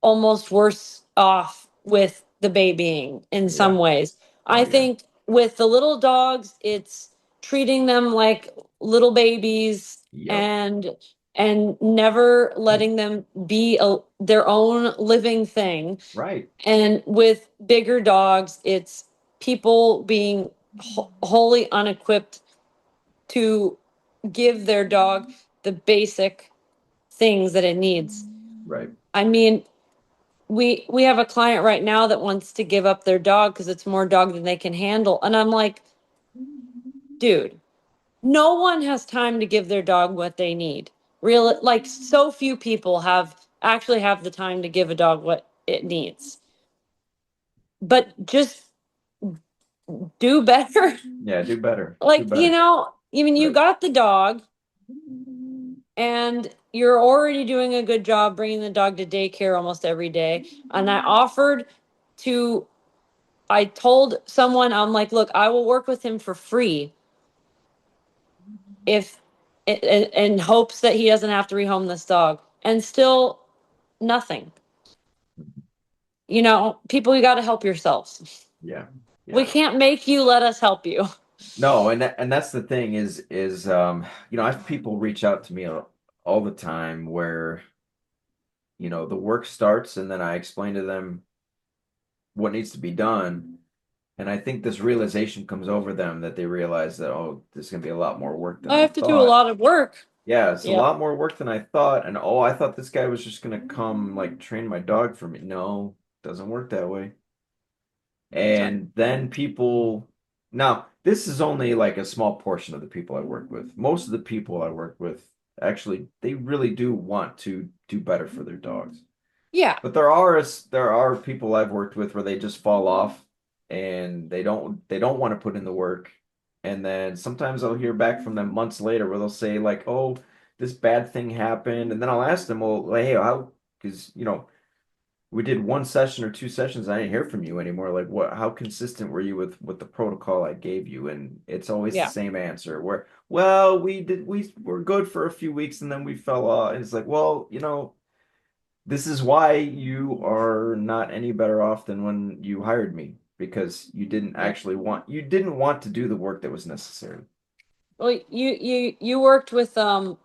almost worse off with the babying in some yeah. ways. I Oh yeah. think with the little dogs, it's treating them like little babies Yep. and never letting them be their own living thing. Right. And with bigger dogs, it's people being wholly unequipped to give their dog the basic things that it needs. Right. I mean, we have a client right now that wants to give up their dog because it's more dog than they can handle. And I'm like, dude, no one has time to give their dog what they need. Real, like so few people have actually have the time to give a dog what it needs. But just do better. Yeah, do better. Do Like, better. I mean, you Right. got the dog and you're already doing a good job bringing the dog to daycare almost every day. And to, I told someone, I'm like, look, I will work with him for free if, in hopes that he doesn't have to rehome this dog. And still nothing. People, you got to help yourselves. Yeah. We Yeah. can't make you let us help you. No, and that's the thing is I have people reach out to me all the time where, the work starts and then I explain to them what needs to be done. And I think this realization comes over them that they realize that, oh, there's going to be a lot more work than I I have to do a thought. lot of work. Yeah, it's a Yeah, lot more work than I thought. And oh, I thought this guy was just going to come like train my dog for me. No, doesn't work that way. right. And then people, now this is only like a small portion of the people I work with. Most of the people I work with actually, they really do want to do better for their dogs. Yeah. But there are people I've worked with where they just fall off and they don't want to put in the work. And then sometimes I'll hear back from them months later where they'll say like, "Oh, this bad thing happened," and then I'll ask them, "Well, hey, how?" Because we did one session or two sessions, I didn't hear from you anymore. Like, what? How consistent were you with the protocol I gave you? And it's always the Yeah. same answer. Where, well, we were good for a few weeks and then we fell off. And it's like, well, this is why you are not any better off than when you hired me because Yeah. you didn't want to do the work that was necessary. Well, you worked with a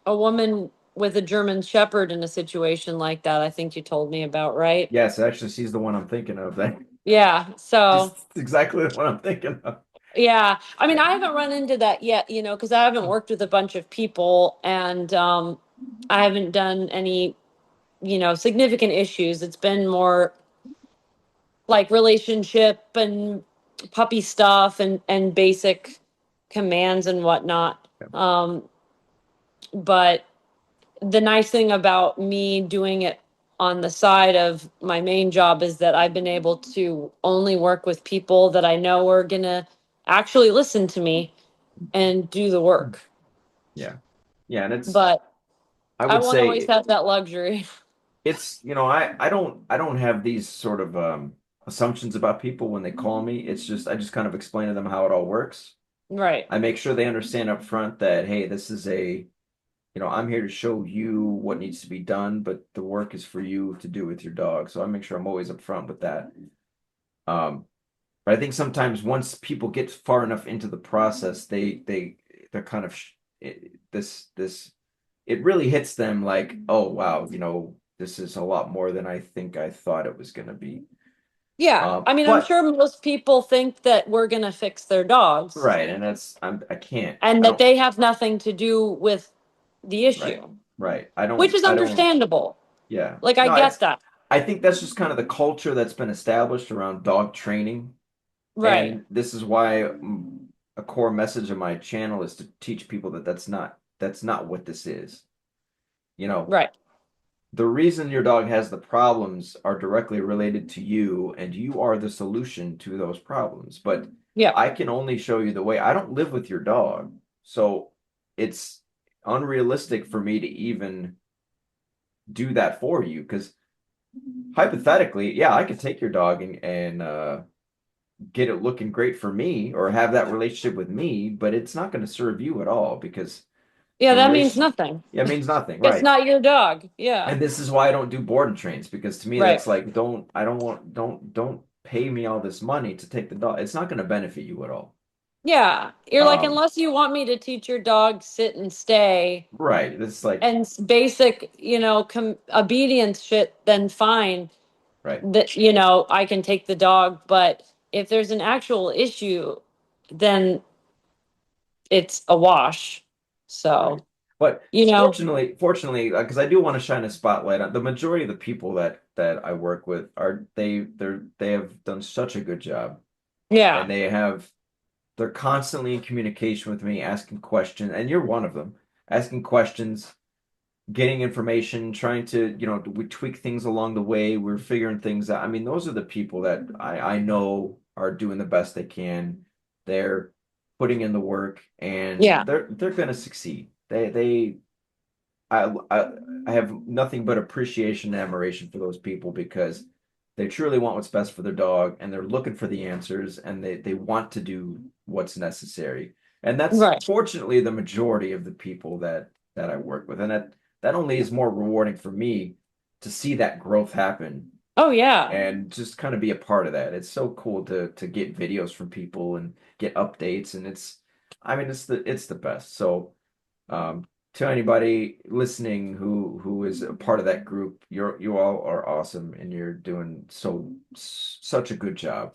woman with a German Shepherd in a situation like that. I think you told me about, right? Yes, actually, she's the one I'm thinking of. That Yeah. So, just exactly the one I'm thinking of. yeah. I mean, I haven't run into that yet, because I haven't worked with a bunch of people and I haven't done any, significant issues. It's been more like relationship and puppy stuff and basic commands and whatnot. But the nice thing about me doing it on the side of my main job is that I've been able to only work with people that I know are gonna actually listen to me and do the work. Yeah. Yeah, and But I I would won't always say have that luxury. I don't have these sort of assumptions about people when they call me. It's just I just kind of explain to them how it all works. Right. I make sure they understand up front that, hey, this is I'm here to show you what needs to be done, but the work is for you to do with your dog. So I make sure I'm always upfront with that. Um, but I think sometimes once people get far enough into the process, they're kind of this it really hits them like, oh wow, this is a lot more than I think I thought it was going to be. Yeah. I mean, I'm But sure most people think that we're gonna fix their dogs right, and I can't. and I that don't. they have nothing to do with the Right. issue, Right. which is I don't. understandable. Yeah. Like, I No, get that. I think that's just kind of the culture that's been established around dog training. Right. And this is why a core message of my channel is to teach people that that's not what this is. You know, Right. the reason your dog has the problems are directly related to you, and you are the solution to those problems. But Yeah. I can only show you the way. I don't live with your dog, so it's unrealistic for me to even do that for you because hypothetically, yeah, I could take your dog and get it looking great for me or have that relationship with me, but it's not going to serve you at all because Yeah, the that means relation, nothing. yeah, means nothing, It's right? not your dog. Yeah. And this is why I don't do board and trains because to me Right. that's like I don't want don't pay me all this money to take the dog. It's not going to benefit you at all. Yeah. You're like, Um, unless you want me to teach your dog sit and stay right. It's like and basic, obedience shit, then fine. right, That, I can take the dog. But if there's an actual issue, then it's a wash. right. So, But you know, fortunately, because I do want to shine a spotlight on the majority of the people that I work with they have done such a good job and yeah. they're constantly in communication with me, asking questions, and you're one of them, asking questions, getting information, trying to, we tweak things along the way. We're figuring things out. I mean, those are the people that I know are doing the best they can. They're putting in the work and Yeah. they're going to succeed. I I have nothing but appreciation and admiration for those people because they truly want what's best for their dog and they're looking for the answers and they want to do what's necessary. And that's Right. fortunately the majority of the people that I work with. And that only is more rewarding for me to see that growth happen Oh, yeah. and just kind of be a part of that. It's so cool to get videos from people and get updates and I mean it's the best. So um, to anybody listening who is a part of that group, you all are awesome and you're doing such a good job.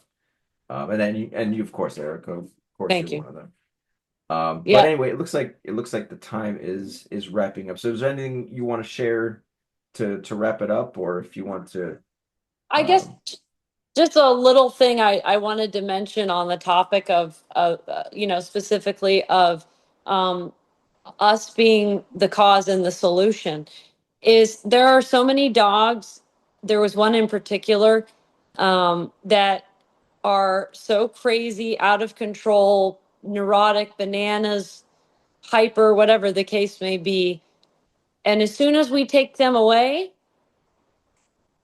And then you of course, Erica, of course, you're Thank you. one of them. But Yeah. anyway, it looks like the time is wrapping up. So is there anything you want to share to wrap it up, or if you want to? I guess Um, just a little thing I wanted to mention on the topic of specifically of um, us being the cause and the solution is there are so many dogs. There was one in particular that are so crazy, out of control, neurotic, bananas, hyper, whatever the case may be. And as soon as we take them away,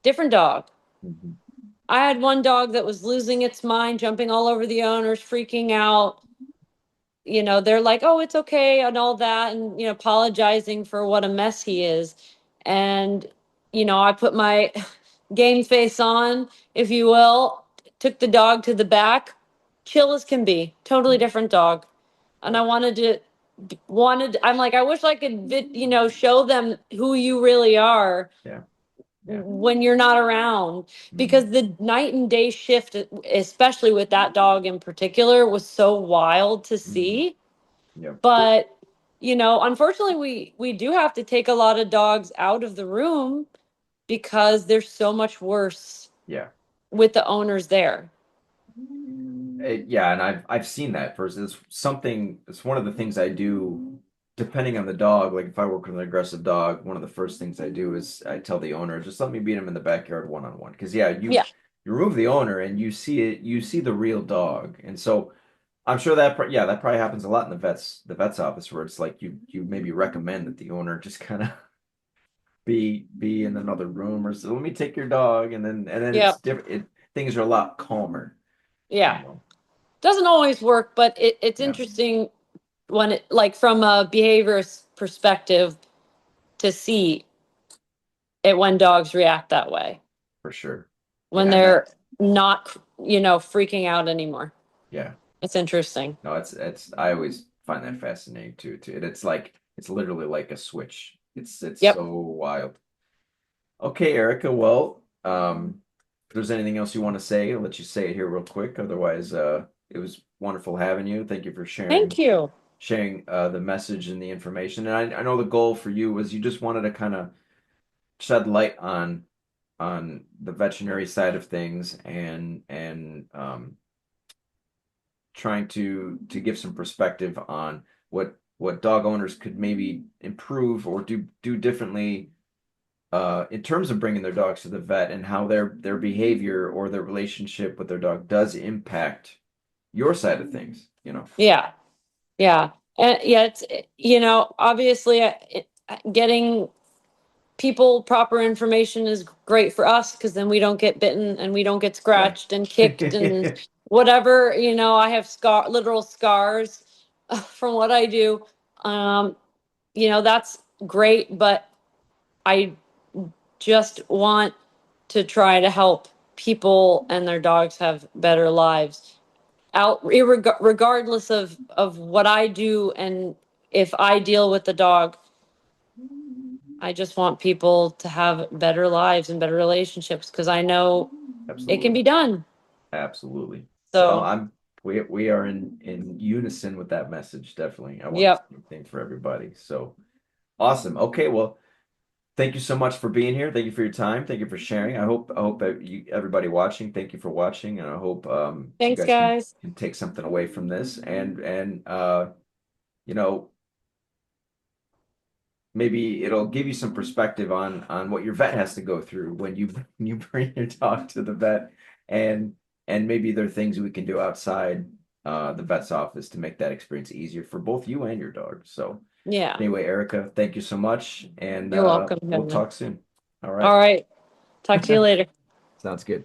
different dog. mhm, I had one dog that was losing its mind, jumping all over the owners, freaking out. They're like, oh, it's okay, and all that, and, apologizing for what a mess he is. And, I put my game face on, if you will, took the dog to the back, chill as can be, totally different dog. And I yeah, I'm like, I wish I could, show them who you really are yeah, yeah, when you're not around, because mhm, the night and day shift, especially with that dog in particular, was so wild to mhm, see. yeah, But unfortunately, we do have to take a lot of dogs out of the room because they're so much worse yeah. with the owners there. Yeah, and I've seen that first. It's one of the things I do depending on the dog. Like if I work with an aggressive dog, one of the first things I do is I tell the owner, just let me beat him in the backyard one on one. Because yeah, you Yeah. you remove the owner and you see the real dog. And so I'm sure yeah, that probably happens a lot in the vet's office where it's like you maybe recommend that the owner just kind of be in another room or so let me take your dog and then Yeah. it's different. Things are a lot calmer, you Yeah. know. Doesn't always work, but it's Yeah, interesting when it, like, from a behaviorist perspective, to see it when dogs react that way, for sure. when Yeah, and that they're not, freaking out anymore. yeah. It's interesting. No, it's I always find that fascinating too. It's like it's literally like a switch. It's Yep. so wild. Okay, Erica, well, if there's anything else you want to say, I'll let you say it here real quick. Otherwise, it was wonderful having you. Thank you for Thank you. sharing the message and the information. And I know the goal for you was you just wanted to kind of shed light on the veterinary side of things and trying to give some perspective on what dog owners could maybe improve or do differently in terms of bringing their dogs to the vet and how their behavior or their relationship with their dog does impact your side of things, you know. Yeah. Yeah. And yeah, it's, obviously, getting people proper information is great for us, because then we don't get bitten and we don't get Yeah. scratched and kicked and whatever. I have literal scars from what I do. Um, that's great, but I just want to try to help people and their dogs have better lives, regardless of what I do. And if I deal with the dog, I just want people to have better lives and better relationships, because I know it can Absolutely. be done. Absolutely. Well, So, we are in unison with that message, definitely. I want the yep. same thing for everybody. So awesome. Okay, well, thank you so much for being here. Thank you for your time. Thank you for sharing. I hope that everybody watching, thank you for watching, and I hope you Thanks, guys can guys. take something away from this and you know maybe it'll give you some perspective on what your vet has to go through when you bring your dog to the vet, and and maybe there are things we can do outside the vet's office to make that experience easier for both you and your dog. So Yeah, anyway, Erica, thank you so much, and you're welcome, we'll Henry. talk soon. All All right. right. Talk to you later. Sounds good.